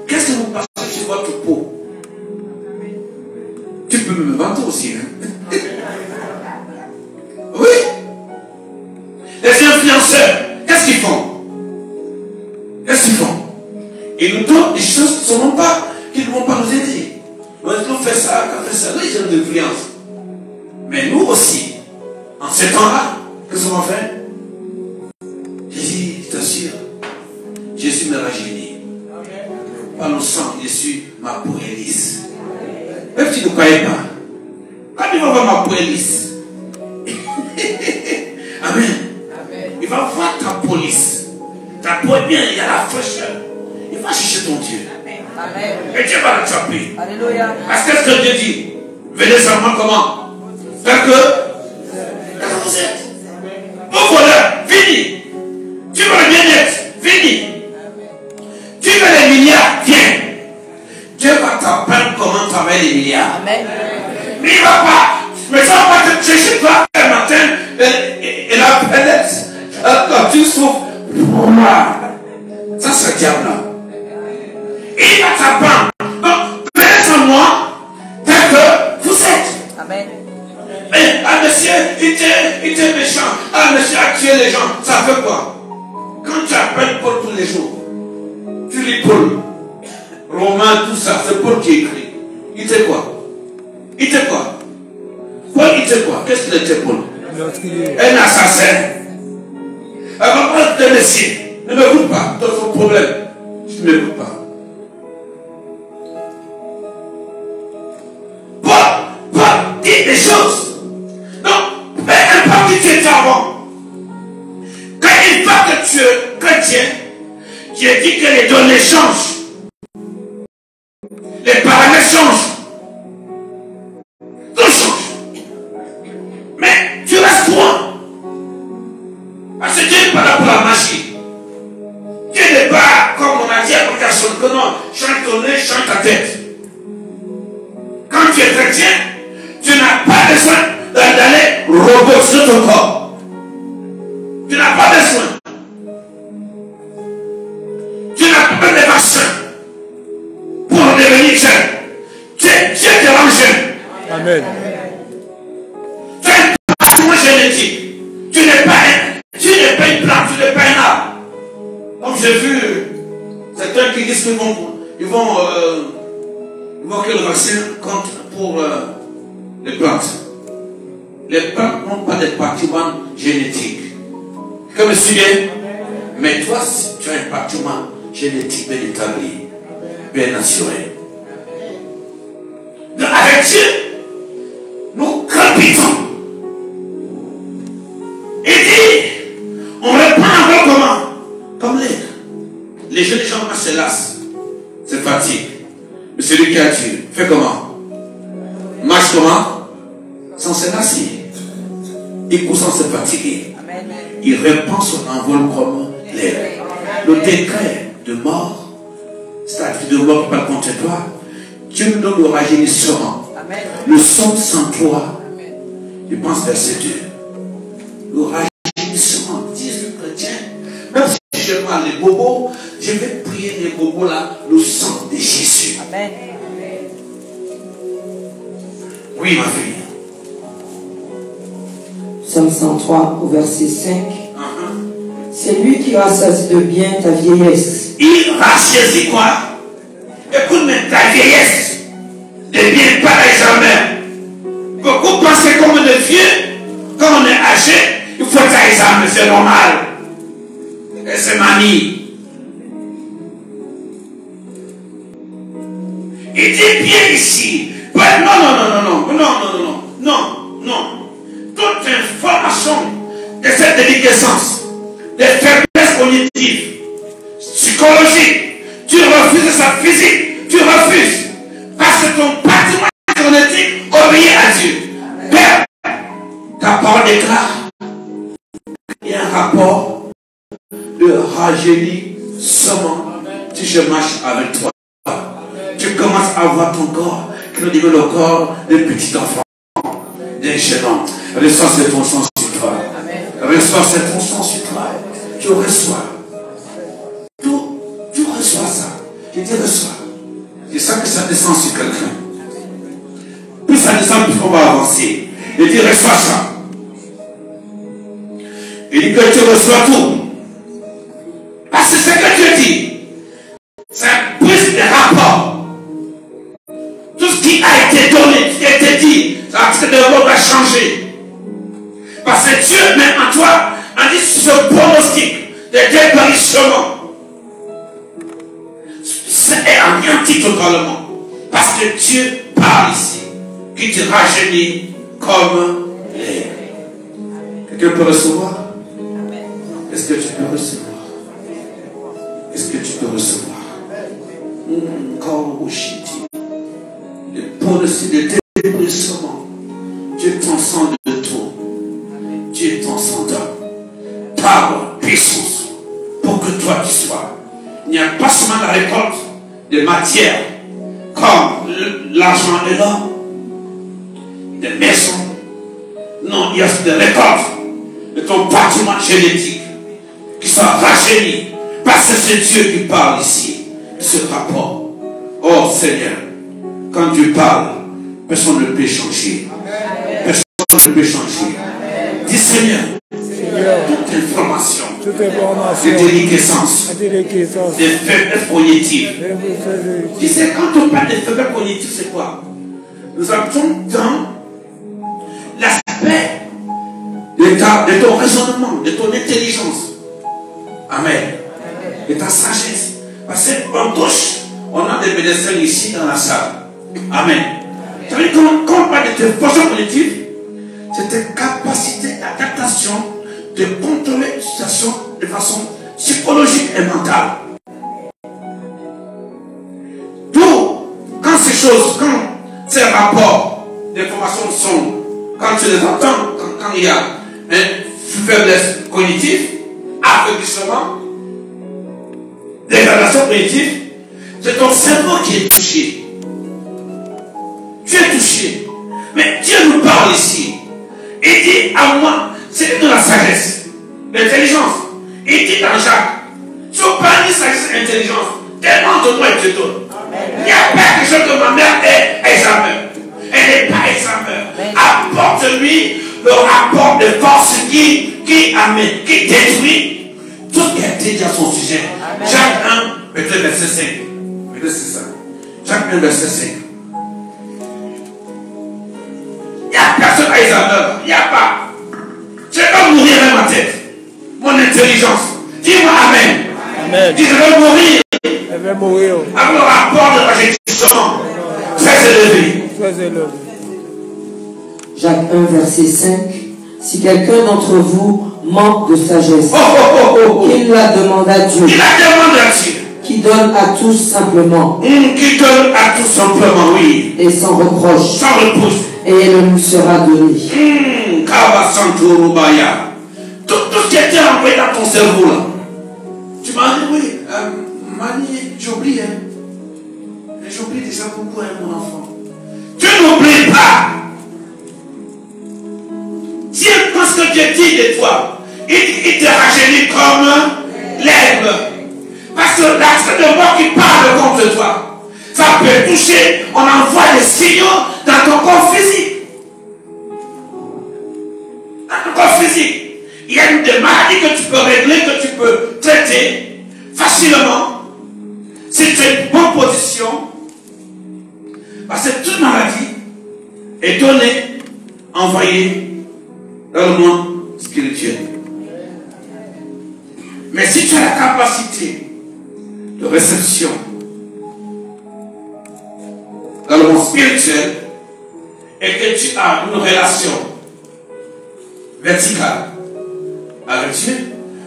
Qu'est-ce que vous passez sur votre peau? Tu peux me vendre aussi, hein? Oui. Les influenceurs, qu'est-ce qu'ils font? Qu'est-ce qu'ils font? Ils nous donnent des choses qui ne vont pas nous aider. On fait ça, on fait ça. Les gens d'influence. Mais nous aussi, en ces temps-là, qu'est-ce qu'on va faire? Jésus, je t'assure, Jésus me rajeunit. Par le sang de Jésus, ma peau est lisse. Même si tu ne croyais pas, quand il va voir ma peau est lisse, Amen. Il va voir ta peau lisse. Ta peau est bien, il y a la fraîcheur. Il va chercher ton Dieu. Amen. Et Dieu va l'attraper. Alléluia. Parce que ce que Dieu dit, venez sur moi comment? Tel que vous êtes. Au voleur, fini. Tu veux le bien-être, fini. Tu veux les milliards, viens. Dieu va t'apprendre comment travailler les milliards. Amen. Mais il ne va pas. Mais ça va te chercher toi le matin et la planète. Quand tu souffres, ça c'est le diable là. Il va t'apprendre. Donc, venez sur moi tel que vous êtes. Mais, monsieur, il était méchant. Monsieur a tué les gens. Ça fait quoi? Quand tu appelles Paul tous les jours, tu lis Paul, Romains, tout ça, c'est Paul qui écrit. Il était quoi? Il était quoi? Paul, il était quoi? Qu'est-ce qu'il était, Paul? Un assassin. Alors, Paul te laisse. Ne m'écoute pas, c'est ton problème. Tu ne m'écoutes pas. Paul dit des choses. Non, peu importe qui tu étais avant. Quand il voit que tu es chrétien, Dieu dit que les données changent. Les paramètres changent. Tout change. Mais tu restes loin. Parce que Dieu n'est pas là pour la magie. Dieu n'est pas, comme on a dit à l'occasion, que non, change ton nez, change ta tête. Quand tu es chrétien, tu n'as pas besoin d'aller roboter ton corps. Tu n'as pas besoin. Tu n'as pas besoin de vaccin pour devenir jeune. Dieu te rend jeune. Amen. Tu es un patrimoine génétique. Tu n'es pas une plante, tu n'es pas un arbre. Comme j'ai vu certains qui disent qu'ils vont que le vaccin compte pour les plantes. Les plantes n'ont pas de patrimoine génétique. Comme me suivez? Mais toi, tu as un patrimoine génétique bien établi, bien assuré. Donc avec Dieu, nous crépitons. Il dit, on reprend encore comment? Comme l'air. Les jeunes gens se lassent, se fatiguent. Mais celui qui a Dieu, fait comment? Marche comment? Sans se lasser. Il court sans se fatiguer. Il répand son envol comme l'air. Le décret de mort, c'est-à-dire de mort qui parle contre toi, Dieu nous donne le rajeunissement. Le son sans toi. Je pense verset 2. Le rajeunissement, disent les chrétiens. Même si je vois les bobos, je vais prier les bobos là, le sang de Jésus. Amen. Oui, ma fille. Psaume 103 au verset 5. C'est lui qui rassasie de bien ta vieillesse. Il rassasie quoi? Écoute, mais ta vieillesse de bien pareil jamais. Beaucoup pensent comme on est vieux, quand on est âgé, il faut être examen, c'est normal. Et c'est manie. Il dit bien ici. Non. Toute information de cette déliquescence, de faiblesse cognitive, psychologique, tu refuses ça physique, tu refuses. Parce que ton patrimoine génétique obéit à Dieu. Père, ta parole déclare qu'il y a un rapport de rajeunissement. Si je marche avec toi, tu commences à voir ton corps qui nous devient le corps d'un petit enfant, d'un jeune homme. Reçois c'est ton sang sur toi. Reçois c'est ton sang sur toi. Tu reçois. Tu reçois ça. Je dis reçois. Je sens que ça descend sur quelqu'un. Plus ça descend, plus on va avancer. Je dis reçois ça. Il dit que tu reçois tout. Parce que ce que Dieu dit, c'est un plus de rapport. Tout ce qui a été donné, qui a été dit, ça va changer. Parce que Dieu, même en toi, a dit ce pronostic de dépérissement. C'est anéanti totalement. Parce que Dieu parle ici, qui te rajeunit comme l'air. Quelqu'un peut recevoir? Est-ce que tu peux recevoir? Est-ce que tu peux recevoir? Le pronostic de dépérissement. Dieu transcende de tout. Dieu transcendant. Power, puissance, pour que toi tu sois. Il n'y a pas seulement la récolte de matière, comme l'argent et l'or, des maisons. Non, il y a des récoltes de ton patrimoine génétique qui sont rajeunis. Parce que c'est Dieu qui parle ici, de ce rapport. Oh Seigneur, quand tu parles, personne ne peut changer. monde peut changer. Dis Seigneur, toute information de déliquescence, de faiblesse cognitive. Tu sais, quand on parle de faiblesse cognitive, c'est quoi? Nous entrons dans l'aspect de ton raisonnement, de ton intelligence. Amen. De ta sagesse. Parce qu'on touche, on a des médecins ici dans la salle. Amen. Tu vois, quand on parle de tes fonctions cognitives, c'est tes capacités d'adaptation, de contrôler une situation de façon psychologique et mentale. D'où, quand ces choses, quand ces rapports d'information sont, quand tu les entends, quand il y a une faiblesse cognitive, affaiblissement, dégradation cognitive, c'est ton cerveau qui est touché. Tu es touché. Mais Dieu nous parle ici. Il dit à moi, c'est de la sagesse, l'intelligence. Il dit dans Jacques, si on parle de sagesse et d'intelligence, tellement de moi il te donne. Il n'y a pas quelque chose que ma mère est examen. Elle n'est pas examen. Apporte-lui le rapport de force qui détruit tout ce qui a été dit à son sujet. Jacques 1, peut-être verset 5. Peut-être c'est ça. Jacques 1, verset 5. Il n'y a personne à examen. Il n'y a pas. Je vais mourir dans ma tête. Mon intelligence. Dis-moi Amen. Amen. Dis, je vais mourir. Je vais mourir. Avec le rapport de l'enregistrement. Très élevé. Très élevé. Jacques 1, verset 5. Si quelqu'un d'entre vous manque de sagesse, qu'il la demande à Dieu. Il la demande à Dieu. Qui donne à tous simplement. Qui donne à tous simplement, oui. Et sans reproche. Sans reproche. Et elle nous sera donnée. Tout ce qui était envoyé dans ton cerveau là. Tu m'as dit oui, Mani, j'oublie. J'oublie déjà beaucoup, mon enfant. Tu n'oublies pas. Dieu, parce que Dieu dit de toi, il te rajeunit comme l'herbe. Parce que l'accès de mort qui parle contre toi, ça peut toucher, on envoie des signaux dans ton corps physique. Dans ton corps physique. Il y a des maladies que tu peux régler, que tu peux traiter facilement. Si tu es en bonne position, parce que toute maladie est donnée, envoyée dans le monde spirituel. Mais si tu as la capacité de réception dans le monde spirituel et que tu as une relation verticale avec Dieu,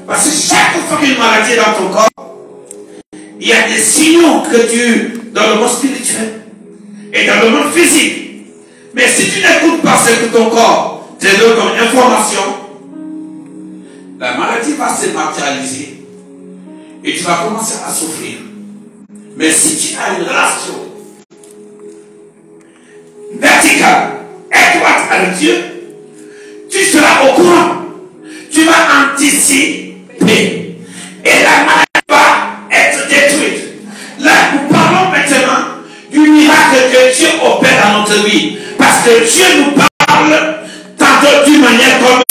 parce que chaque fois qu'une maladie est dans ton corps, il y a des signaux que Dieu, dans le monde spirituel et dans le monde physique. Mais si tu n'écoutes pas ce que ton corps te donne comme information, la maladie va se matérialiser et tu vas commencer à souffrir. Mais si tu as une relation verticale, étroite avec Dieu, tu seras au courant. Tu vas anticiper. Et la maladie va être détruite. Là, nous parlons maintenant du miracle que Dieu opère dans notre vie. Parce que Dieu nous parle tantôt d'une manière comme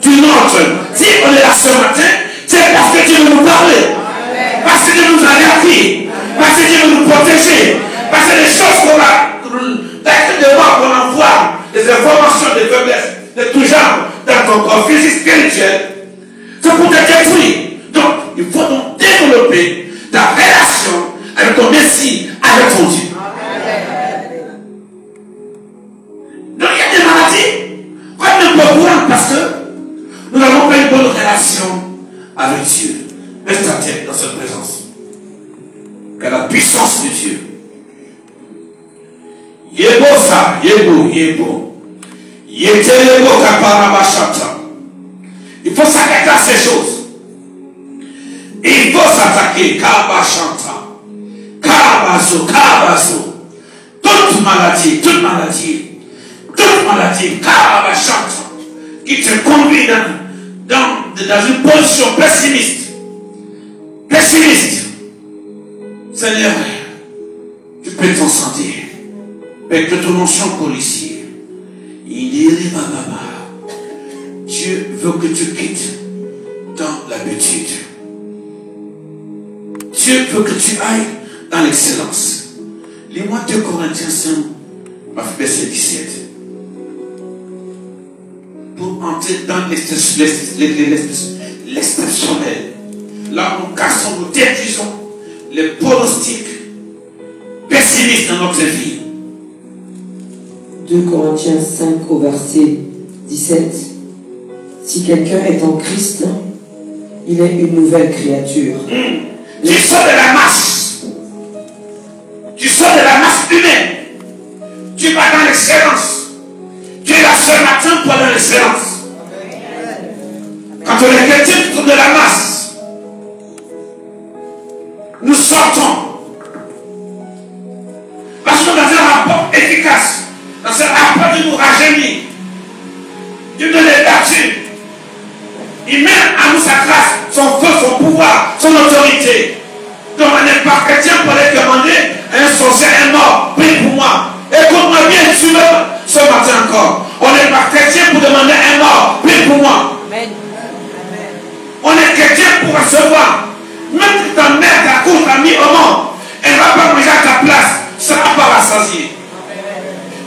d'une autre. Si on est là ce matin, c'est parce que Dieu veut nous parler. Parce que Dieu nous a avertis. Parce que Dieu veut nous protéger. Parce que les choses qu'on a, l'acte de mort qu'on envoie, les informations de faiblesse de tout genre dans ton corps physique spirituel, c'est pour te détruire. Donc, il faut donc développer ta relation avec ton Messie, avec ton Dieu. Donc, il y a des maladies qu'on ne peut voir parce que nous n'avons pas une bonne relation avec Dieu. Laisse ta tête dans cette présence. Que la puissance de Dieu. Yebo ça, yebo, yebo. Yetelebo kaparabashata. Il faut s'attaquer à ces choses. Il faut s'attaquer. Kabashanta. Kabazo, kabazo. Toute maladie, kabashanta, qui te conduit dans une position pessimiste. Seigneur, tu peux t'en sentir. Avec ton onction policier. Dieu veut que tu quittes dans l'habitude. Dieu veut que tu ailles dans l'excellence. Lis-moi 2 Corinthiens 5, verset 17. Pour entrer dans l'exceptionnel. Là, nous cassons, nous détruisons les pronostics pessimistes dans notre vie. 2 Corinthiens 5 au verset 17. Si quelqu'un est en Christ, il est une nouvelle créature. Tu sors de la masse. Tu sors de la masse humaine. Tu vas dans l'excellence. Tu es là ce matin pour aller dans l'excellence. Quand on est chrétien, tu sors de la masse. Nous sortons. Parce que dans un rapport efficace, dans un rapport de nous rajeunir, Dieu nous est battu. Il met à nous sa grâce, son feu, son pouvoir, son autorité. Donc on n'est pas chrétien pour aller demander à un sorcier, un mort, prie pour moi. Écoute-moi bien, tu veux ce matin encore. On n'est pas chrétien pour demander à un mort, prie pour moi. Amen. On est chrétien pour recevoir. Même si ta mère, ta cour, t'a mis au monde, elle ne va pas manger à ta place, ça ne va pas rassasier.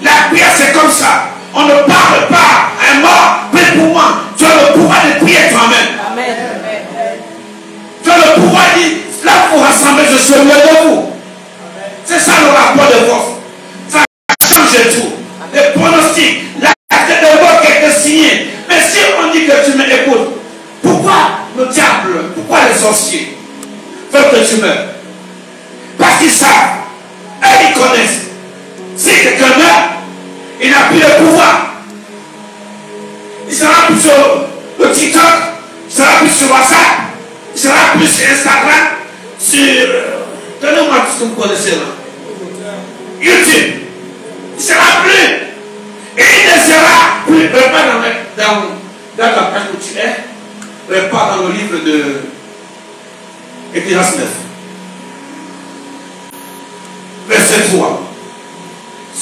La prière, c'est comme ça. On ne parle pas à un mort, prie pour moi. Tu as le pouvoir de prier toi-même. Amen. Tu as le pouvoir de dire, là pour rassembler, je suis au milieu de vous. C'est ça le rapport de force. Ça change tout. Les pronostics, la carte de mort qui a été signée. Mais si on dit que tu m'écoutes, pourquoi le diable, pourquoi les sorciers veulent que tu meurs? Parce qu'ils savent, et ils connaissent. Si quelqu'un meurt, il n'a plus de pouvoir. Il sera plus sur le TikTok, il sera plus sur WhatsApp, il sera plus sur Instagram, sur... Donnez-moi tout ce que vous connaissez là. YouTube. Il ne sera plus. Et il ne sera plus. Pas dans la page où tu es. Pas dans le livre de Ecclésiaste 9. Verset 3.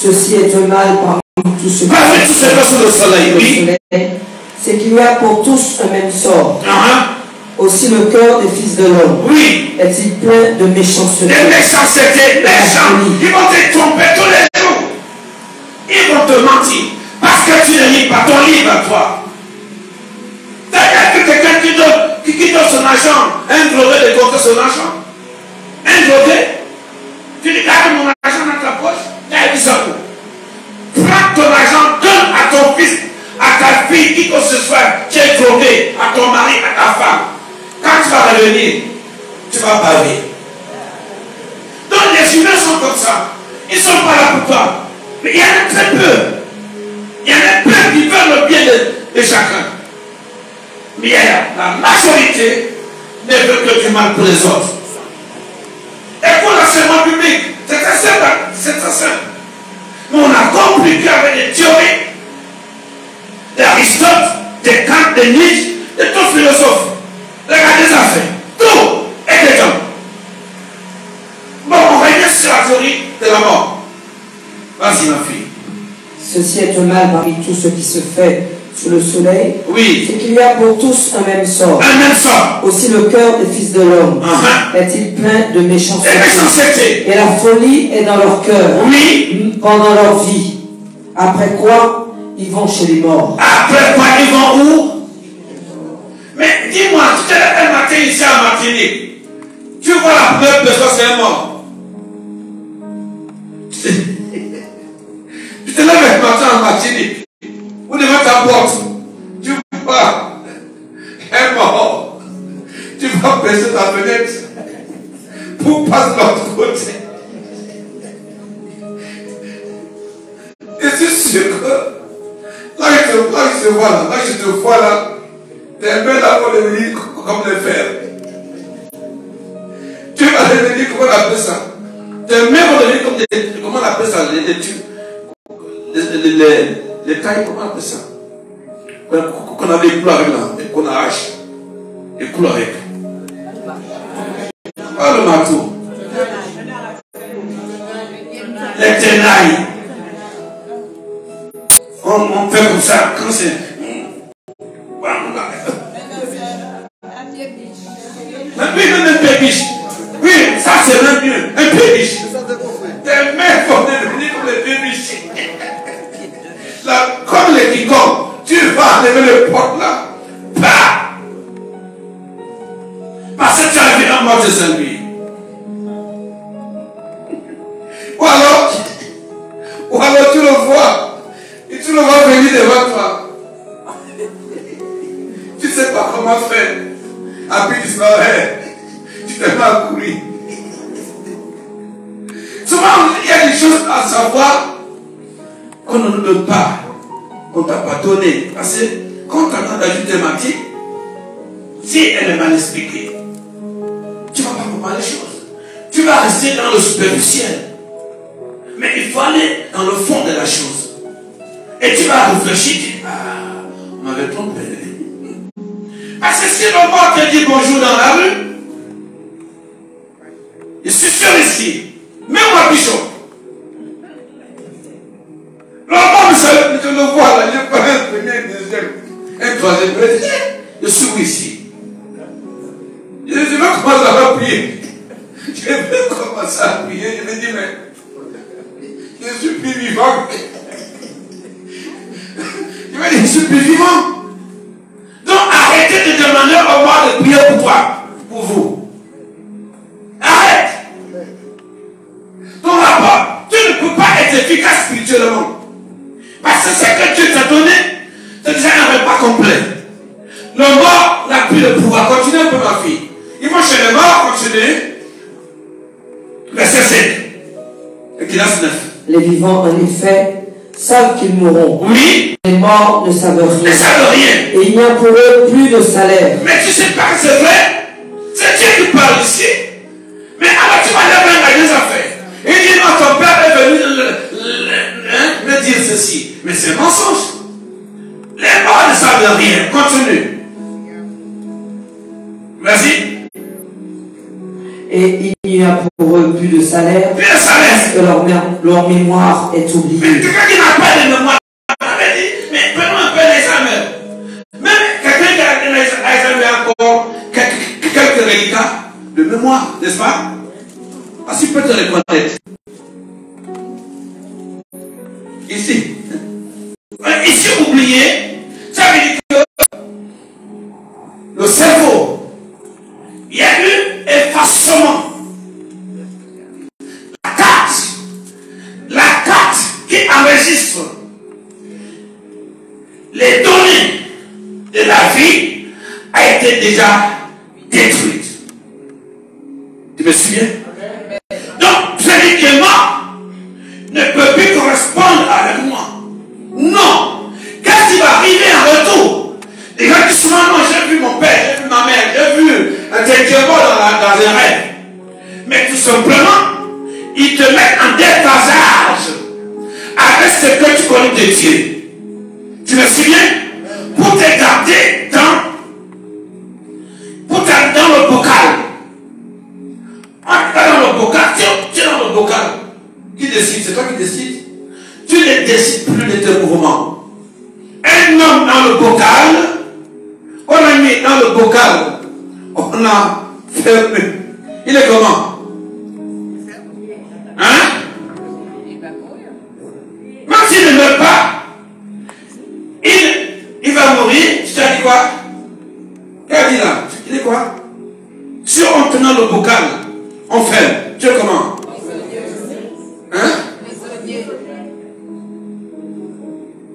Ceci est un mal parmi tous ceux Parmi tous ceux qui sont sous le soleil, oui. C'est qu'il y a pour tous un même sort. Aussi le cœur des fils de l'homme. Oui. Est-il plein de méchanceté? Des méchancetés, méchants. Ils vont te tromper tous les jours. Ils vont te mentir. Parce que tu ne lis pas ton livre à toi. C'est-à-dire que quelqu'un qui donne son argent, un drogué de compter son argent. Un drogué. Tu dis, garde mon argent dans ta poche. Tu ça. Prends ton argent, donne à ton fils, à ta fille, qui que ce soit, tu es drogué, à ton mari, à ta femme. Quand tu vas revenir, tu vas baver. Donc les humains sont comme ça. Ils ne sont pas là pour toi. Mais il y en a très peu. Il y en a peu qui veulent le bien de chacun. Mais la majorité ne veut que du mal pour les autres. Et pour l'enseignement public, c'est très simple. C'est très simple. Mais on a compris qu'avec des théories d'Aristote, de Kant, de Nietzsche, de tous les philosophes, regardez ça fait. Tout est des hommes. Bon, on revient sur la théorie de la mort. Vas-y, ma fille. Ceci est un mal parmi tout ce qui se fait sous le soleil. Oui. C'est qu'il y a pour tous un même sort. Un même sort. Aussi le cœur des fils de l'homme est-il plein de méchanceté. Et la folie est dans leur cœur. Oui. Pendant leur vie. Après quoi, ils vont chez les morts. Après quoi, ils vont où? Mais dis-moi, tu te lèves un matin ici à Martinique. Tu vois la première personne, c'est un mort. Tu te lèves un matin en Martinique. Ou devant ta porte. Tu vois un mort. Tu vas baisser ta fenêtre pour passer de l'autre côté. Et c'est sûr que là, je te vois là, je te vois là, tes mains là vont devenir comme les fers. Tu vas devenir, comment on appelle ça? Tes mains vont devenir comme des, comment on appelle ça? Les tailles, comment on appelle ça? Qu'on avait clou avec là, et qu'on arrache. Et clou avec. Ah, le marteau. Les tenailles. On fait ça, quand c'est... Oui, même un pébiche. Oui, ça c'est même mieux. Un pébiche. Tes mains vont devenir comme les pébiches. Là, comme les quiconques, tu vas enlever le pot là. Bah! Parce que tu as vu un mort de Saint-Louis. Ou alors tu le vois. Et tu le vois venir devant toi. Tu ne sais pas comment faire. Après tu disparaît. Tu te mets à courir. Souvent, il y a des choses à savoir qu'on ne nous donne pas. On ne t'a pas donné. Parce que quand tu as une thématique, si elle est mal expliquée, tu ne vas pas comprendre les choses. Tu vas rester dans le superficiel. Mais il faut aller dans le fond de la chose. Et tu vas réfléchir, tu dis, ah, on m'avait trompé. Parce que si le mort te dit bonjour dans la rue, je suis sûr ici, même moi, Bishop, le mort, je le vois là, je prends un premier, un deuxième, un troisième, je suis ici. Je vais commencer à prier. Je vais commencer à prier, je vais dire, mais je suis plus vivant. Je vais dire, je suis plus vivant. Donc arrêtez de demander au roi de prier pour toi, pour vous. Arrête. Ton rapport, tu ne peux pas être efficace spirituellement. Parce que ce que Dieu t'a donné, c'est déjà un repas complet. Le mort n'a plus le pouvoir. Continue un peu ma fille. Ils vont chez les morts, continuer. Verset 7. Exode 9. Les vivants, en effet, savent qu'ils mourront. Oui. Les morts ne savent rien. Ne savent rien. Et il n'y a pour eux plus de salaire. Mais tu sais pas que c'est vrai. C'est Dieu qui parle ici. Mais alors tu vas aller dans les affaires. Il dit non, ton père est venu me dire ceci. Mais c'est un mensonge. Les morts ne savent rien. Continue. Vas-y. Et il n'y a pour eux plus de salaire. Plus de salaire. Parce que leur mémoire est oubliée. Mais quelqu'un qui n'a pas de mémoire, mais prenons un peu l'examen. Même quelqu'un qui a l'examen encore quelques reliquats de mémoire, n'est-ce pas? Parce qu'il peut te reconnaître. Ici. Ici, oublié, ça veut dire que le cerveau, il y a eu effacement. La carte qui enregistre les données de la vie a été déjà détruite. Tu me souviens? Donc, celui qui est mort ne peut plus correspondre avec moi. Non. Qu'est-ce qui va arriver en retour? Les gens disent souvent, non, j'ai vu mon père, j'ai vu ma mère, j'ai vu un Dieu dans un rêve. Mais tout simplement, ils te mettent en déphasage avec ce que tu connais de Dieu. Tu me souviens? Pour te garder dans le bocal. Quand tu es dans le bocal, tu es dans le bocal. Qui décide? C'est toi qui décides. Tu ne décides plus de tes mouvements. Un homme dans le bocal, on a mis dans le bocal, on a fermé. Il est comment? Hein? Même s'il ne meurt pas, il va mourir. Tu t'as dit quoi? Qu'est-ce qu'il a dit là? Il dit quoi? Si on tenant le bocal, on ferme. Tu es comment? Hein?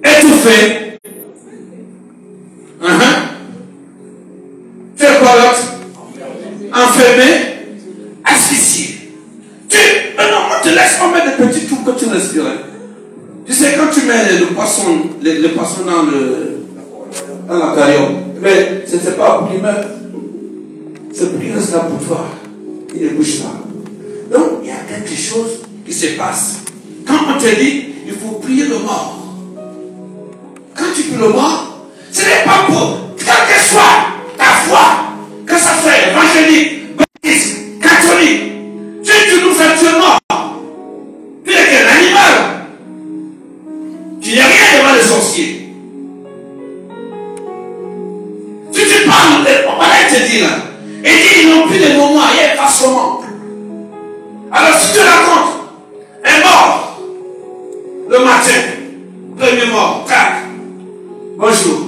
Étouffé. Tu es quoi l'autre? Enfermé. Asphyxié. Non, on te laisse, on met des petits trous que tu respires. Tu sais, quand tu mets le poisson dans l'aquarium, mais ce n'est pas pour lui mettre. C'est pour qu'il reste là pour toi. Il ne bouge pas. Donc, il y a quelque chose qui se passe. Quand on te dit, il faut prier le mort. Quand tu pries le mort, ce n'est pas pour, quelle que soit ta foi, que ça soit évangélique, baptiste, catholique, tu nous fais tuer mort. Tu n'es qu'un animal. Tu n'es rien devant les sorciers. te dit là. Et dit, ils n'ont plus de moment, il y a pas seulement. Alors si tu racontes, un mort, le matin, premier mort, tac, bonjour.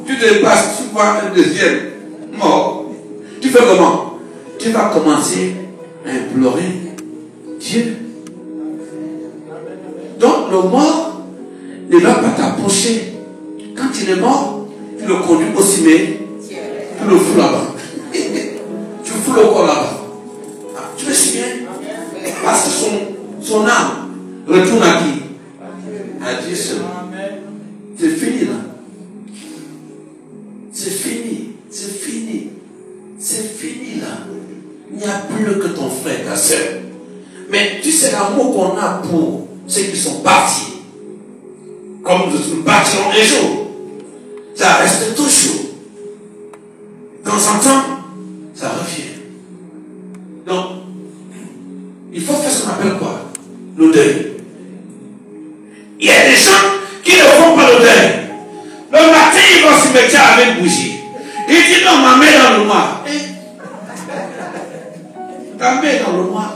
Tu te passes, tu vois un deuxième mort. Tu fais comment? Tu vas commencer à implorer Dieu. Donc le mort ne va pas t'approcher. Quand il est mort, tu le conduis au cimetière, tu le fous là-bas. Tu fous le corps là-bas. Ah, tu me suis bien? Parce que son âme retourne à qui? À Dieu seul. C'est fini là. C'est fini. C'est fini. C'est fini là. Il n'y a plus que ton frère, ta soeur. Mais tu sais l'amour qu'on a pour ceux qui sont partis. Comme nous partirons un jour. Ça reste toujours. De temps en temps, ça revient. Donc, il faut faire ce qu'on appelle quoi? Le deuil. Il y a des gens qui ne font pas le deuil. Le matin, ils vont se mettre avec bougie. Il dit non, ma main dans le noir. Ta main dans le noir.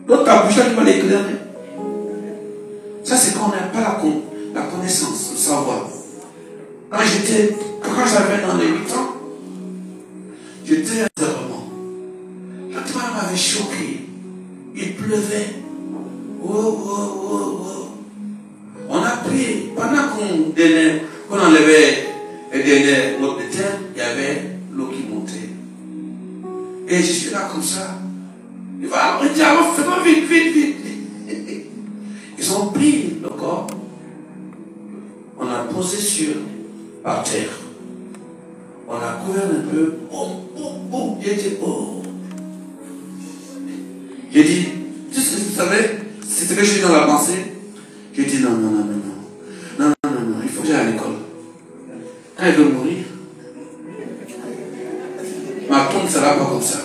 L'autre, ta bouche, tu vas l'éclairer. Ça, c'est quand on n'a pas la connaissance, le savoir. Quand j'avais dans les 8 ans, j'étais à l'enterrement. L'enterrement m'avait choqué. Il pleuvait. On a pris, pendant qu'on enlevait les derniers mots de terre, il y avait l'eau qui montait. Et je suis là comme ça. Il va dire, fais-moi vite. Ils ont pris le corps. On a posé par terre. On a couvert un peu. J'ai dit, J'ai dit, tu sais, vous savez, c'est ce que je suis dans la pensée. J'ai dit, non, il faut que j'aille à l'école. Quand elle veut mourir, ma tombe ne sera pas comme ça.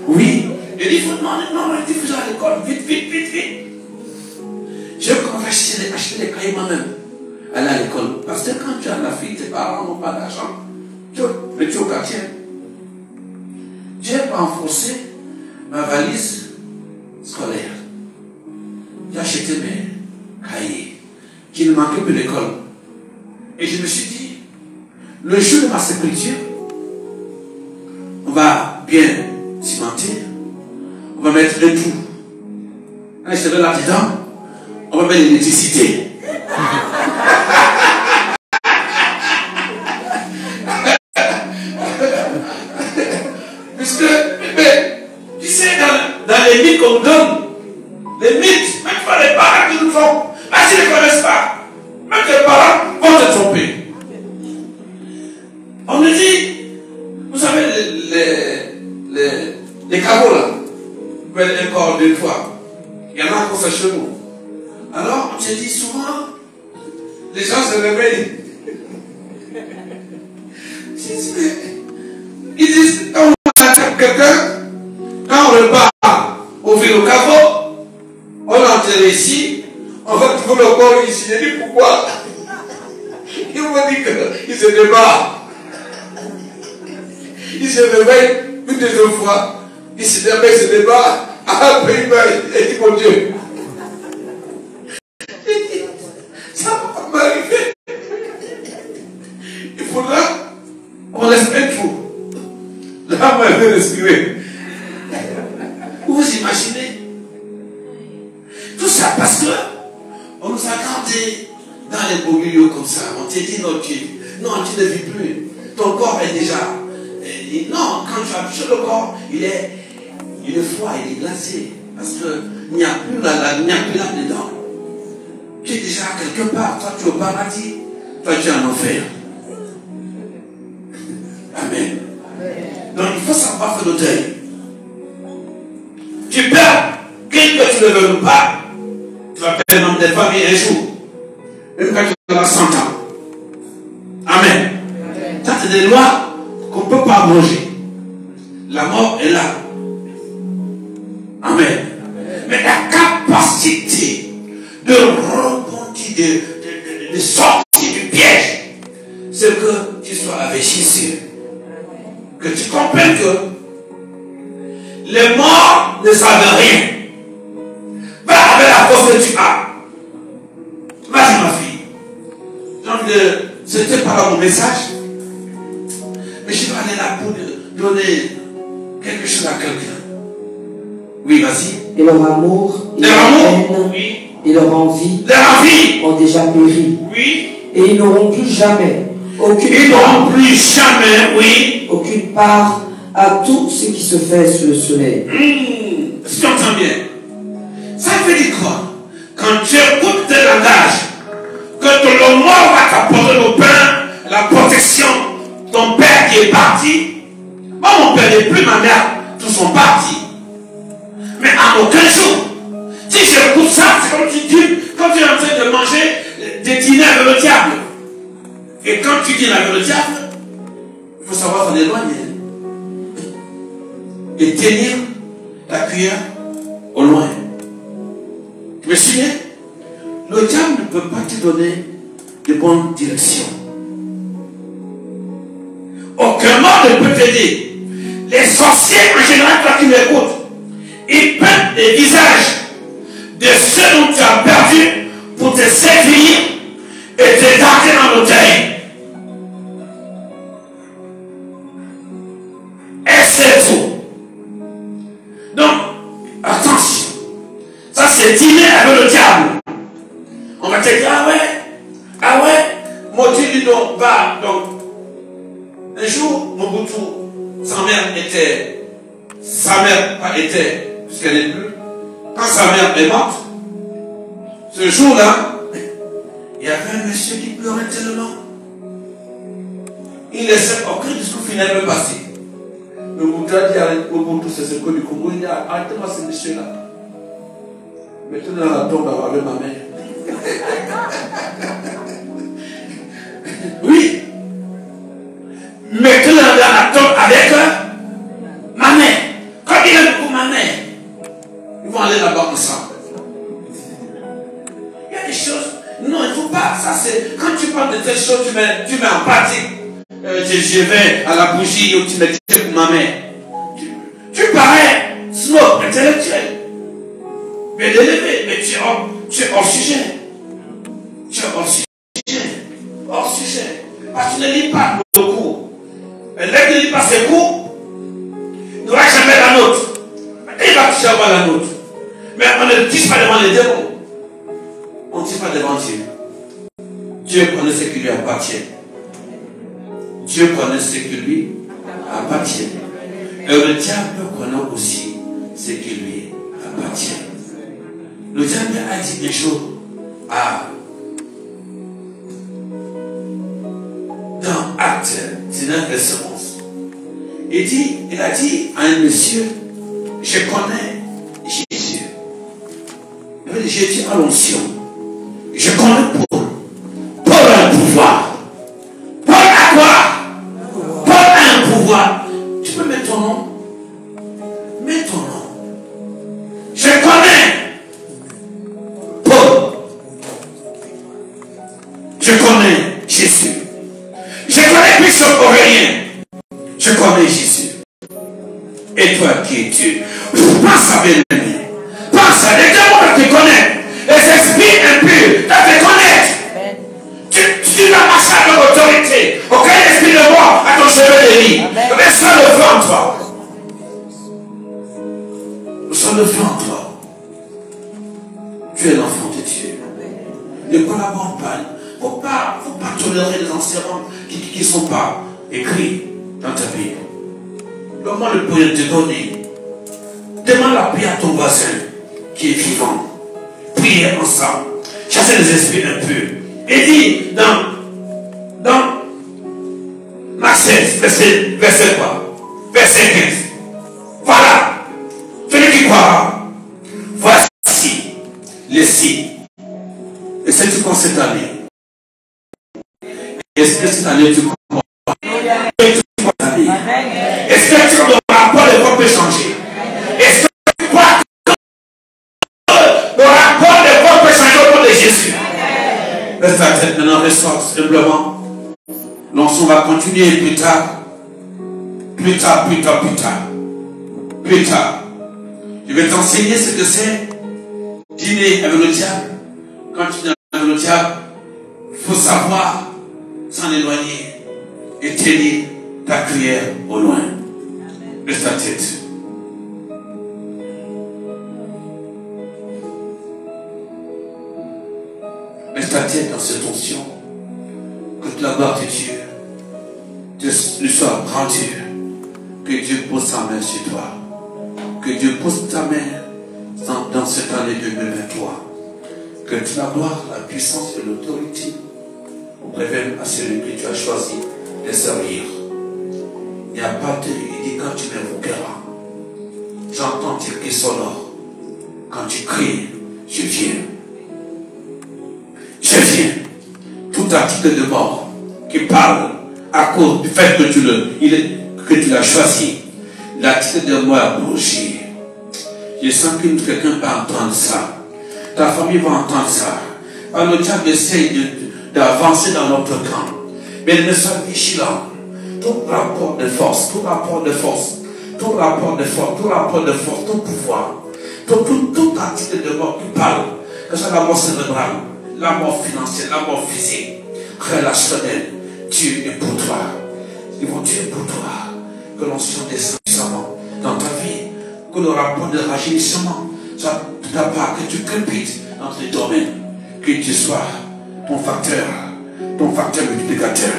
Oui. J'ai dit, non, il faut que j'aille à l'école, vite. J'ai commencé à acheter les cahiers moi-même. Aller à l'école. Parce que quand tu as la fille, tes parents n'ont pas d'argent. Mais tu es au quartier. J'ai renforcé ma valise scolaire. J'ai acheté mes cahiers qui ne manquaient plus d'école. Et je me suis dit, le jour de ma sépulture, on va bien cimenter, on va mettre le tout. Quand je serai là-dedans, on va mettre l'électricité. Puisque, tu sais, dans les mythes qu'on donne, les mythes, même pas les parents qui nous font, même s'ils ne connaissent pas, même tes parents vont te tromper. On nous dit, vous savez, les caveaux là, vous mettez un corps de toi. Il y en a encore ça chez nous. Alors, on te dit souvent, les gens se réveillent. Ils disent, quand on attrape quelqu'un, quand on repart ouvrir le caveau, on entre ici, on va trouver le corps ici. Je dis pourquoi? Ils m'ont dit qu'il se débat. Il se réveille une deuxième fois, il se débat, après il meurt, et dit mon Dieu. Ça va m'arriver. Il faudra qu'on laisse un trou. Là, on va respirer. Vous imaginez? Tout ça parce que on nous a gardés dans les beaux milieux comme ça. On t'a dit non, tu ne vis plus. Ton corps est déjà. Non, quand tu as touché le corps, il est froid, il est glacé. Parce qu'il n'y a plus là-dedans. Tu es déjà quelque part. Toi, tu es au paradis. Toi, tu es en enfer. Amen. Donc, il faut savoir faire le deuil. Tu perds, que tu ne veux pas. Tu vas perdre un homme de famille un jour. Même quand tu auras 100 ans. Amen. Ça, c'est des lois qu'on ne peut pas abroger. La mort est là. Amen. Mais la capacité de rebondir, de sortir du piège, c'est que tu sois sois avec Jésus. Que tu comprennes que les morts ne savent rien. Va avec la force que tu as. Vas-y, ma fille. Donc, c'était pas là mon message. Mais je vais aller là pour donner quelque chose à quelqu'un. Oui, vas-y. Et leur amour, et Leur leur amour, haine, oui. et leur envie Leur envie, ont déjà péri. oui. Et ils n'auront plus jamais Ils n'auront plus jamais, oui. aucune part à tout ce qui se fait sous le soleil. Si tu entends bien, ça veut dire quoi? Quand tu écoutes tes langages, que le mort va t'apporter le pain, la protection, ton père qui est parti. Moi, mon père n'est plus, ma mère, tous sont partis. Mais à aucun jour, si j'écoute ça, c'est comme tu dis, quand tu es en train de manger des dîners avec le diable. Et quand tu dînes avec le diable, il faut savoir s'en éloigner. Et tenir la cuillère au loin. Tu me suis? Le diable ne peut pas te donner de bonnes directions. Aucun mort ne peut t'aider. Les sorciers, en général, toi qui m'écoutes, ils peignent les visages de ceux dont tu as perdu pour te séduire et te garder dans l'autel. Et c'est tout. Donc, attention. Ça, c'est dîner avec le diable. On va te dire, ah ouais, Motu dit donc, va, donc. Un jour, Mobutu, sa mère, puisqu'elle n'est plus, quand sa mère est morte, ce jour-là, il y avait un monsieur qui pleurait tellement. Il laissait aucun discours final me passer. Le Mobutu a dit à Mobutu, c'est ce que du Congo, il dit, arrêtez-moi ce monsieur-là. Mettez-le dans la tombe avec ma mère. Oui. Mettez-le dans la tombe avec ma mère. Quand il aime beaucoup ma mère, ils vont aller là-bas ensemble. Il y a des choses. Non, il ne faut pas. Ça, c'est. Quand tu parles de telles choses, tu mets en pratique. Je vais à la bougie où tu mets pour ma mère. Tu parais snob, intellectuel. Mais élevé, mais tu es hors sujet. Tu es hors sujet. Hors sujet. Parce que tu ne lis pas beaucoup. Mais dès que tu ne lis pas ses cours, il n'aura jamais la note. Il va toujours avoir la note. Mais on ne dit pas devant les démons. On ne dit pas devant Dieu. Dieu connaît ce qui lui appartient. Dieu connaît ce qui lui appartient. Et le diable connaît aussi ce qui lui appartient. Le diable a dit un jour dans Acte 19, verset 11. Il a dit à un monsieur, je connais Jésus. J'ai dit à l'onction, je connais Paul. Paul a un pouvoir. Paul a quoi? Paul a un pouvoir. Tu peux mettre ton nom? Mets ton nom. Je connais Paul. Je connais Jésus. Je connais Bishop Aurélien. Je connais Jésus. Et toi qui es-tu? Pense à bien-aimé. Pense à les démons qui te connaissent. Les esprits impurs te connaissent. Tu vas marcher avec autorité. Aucun esprit de mort à ton chevet de lit. Mais ça le feu en toi. Nous sommes le feu en toi. Tu es l'enfant de Dieu. Ne collabore pas. Il ne faut pas tolérer les enseignements qui ne sont pas écrits dans ta Bible. Le moins le pourrait te donner. Demande la paix à ton voisin qui est vivant. Priez ensemble. Chassez les esprits impurs. Et dit dans Marc 16, verset quoi? Verset 15. Voilà. Celui qui croit. Voici les signes. Et c'est tu crois cette année? Est-ce que cette année tu crois? Est-ce que tu crois que le rapport de vote peut changer? Est-ce que tu crois que le rapport de vote peut changer au nom de Jésus? Laisse ta tête maintenant, ressort simplement. L'onction va continuer plus tard. Plus tard. Je vais t'enseigner ce que c'est dîner avec le diable. Quand tu dînes avec le diable, il faut savoir s'en éloigner et tenir ta cuillère au loin. Laisse ta tête. Laisse ta tête dans cette onction. Que la gloire de Dieu lui soit rendue. Que Dieu pose sa main sur toi. Que Dieu pose ta main dans cette année 2023. Que la gloire, la puissance et l'autorité révèlent à celui que tu as choisi de servir. Il n'y a pas de... Il dit quand tu m'invoqueras, j'entends tes cris sonores. Quand tu cries, je viens. Je viens. Tout article de mort qui parle à cause du fait que tu l'as choisi, l'article de mort a bougé. Je sens que quelqu'un va entendre ça. Ta famille va entendre ça. Alors le diable essaye d'avancer dans notre camp. Mais ne sois vigilant. Tout rapport de force, tout pouvoir, tout article de mort qui parle, que ce soit la mort cérébrale, la mort financière, la mort physique, relationnelle, Dieu est pour toi. Ils vont Dieu pour toi. Que l'onction descende puissamment dans ta vie, que le rapport de rajeunissement soit de ta part, que tu crépites dans tes domaines, que tu sois ton facteur multiplicateur.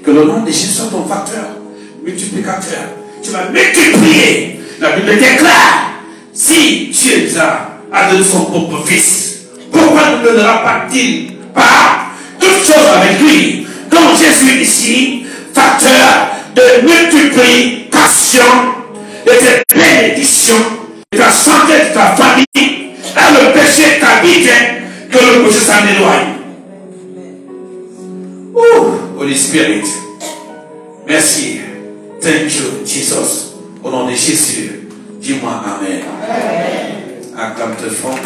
Que le nom de Jésus soit ton facteur multiplicateur. Tu vas multiplier. La Bible déclare, si Dieu a donné son propre fils, pourquoi ne donnera pas-t-il pas toutes choses avec lui? Donc Jésus ici, facteur de multiplication de tes bénédictions, de ta santé, de ta famille, dans le péché t'habite, que le péché s'en éloigne. Holy Spirit, merci. Thank you, Jesus. Au nom de Jésus, dis-moi Amen. Acclame-toi fort.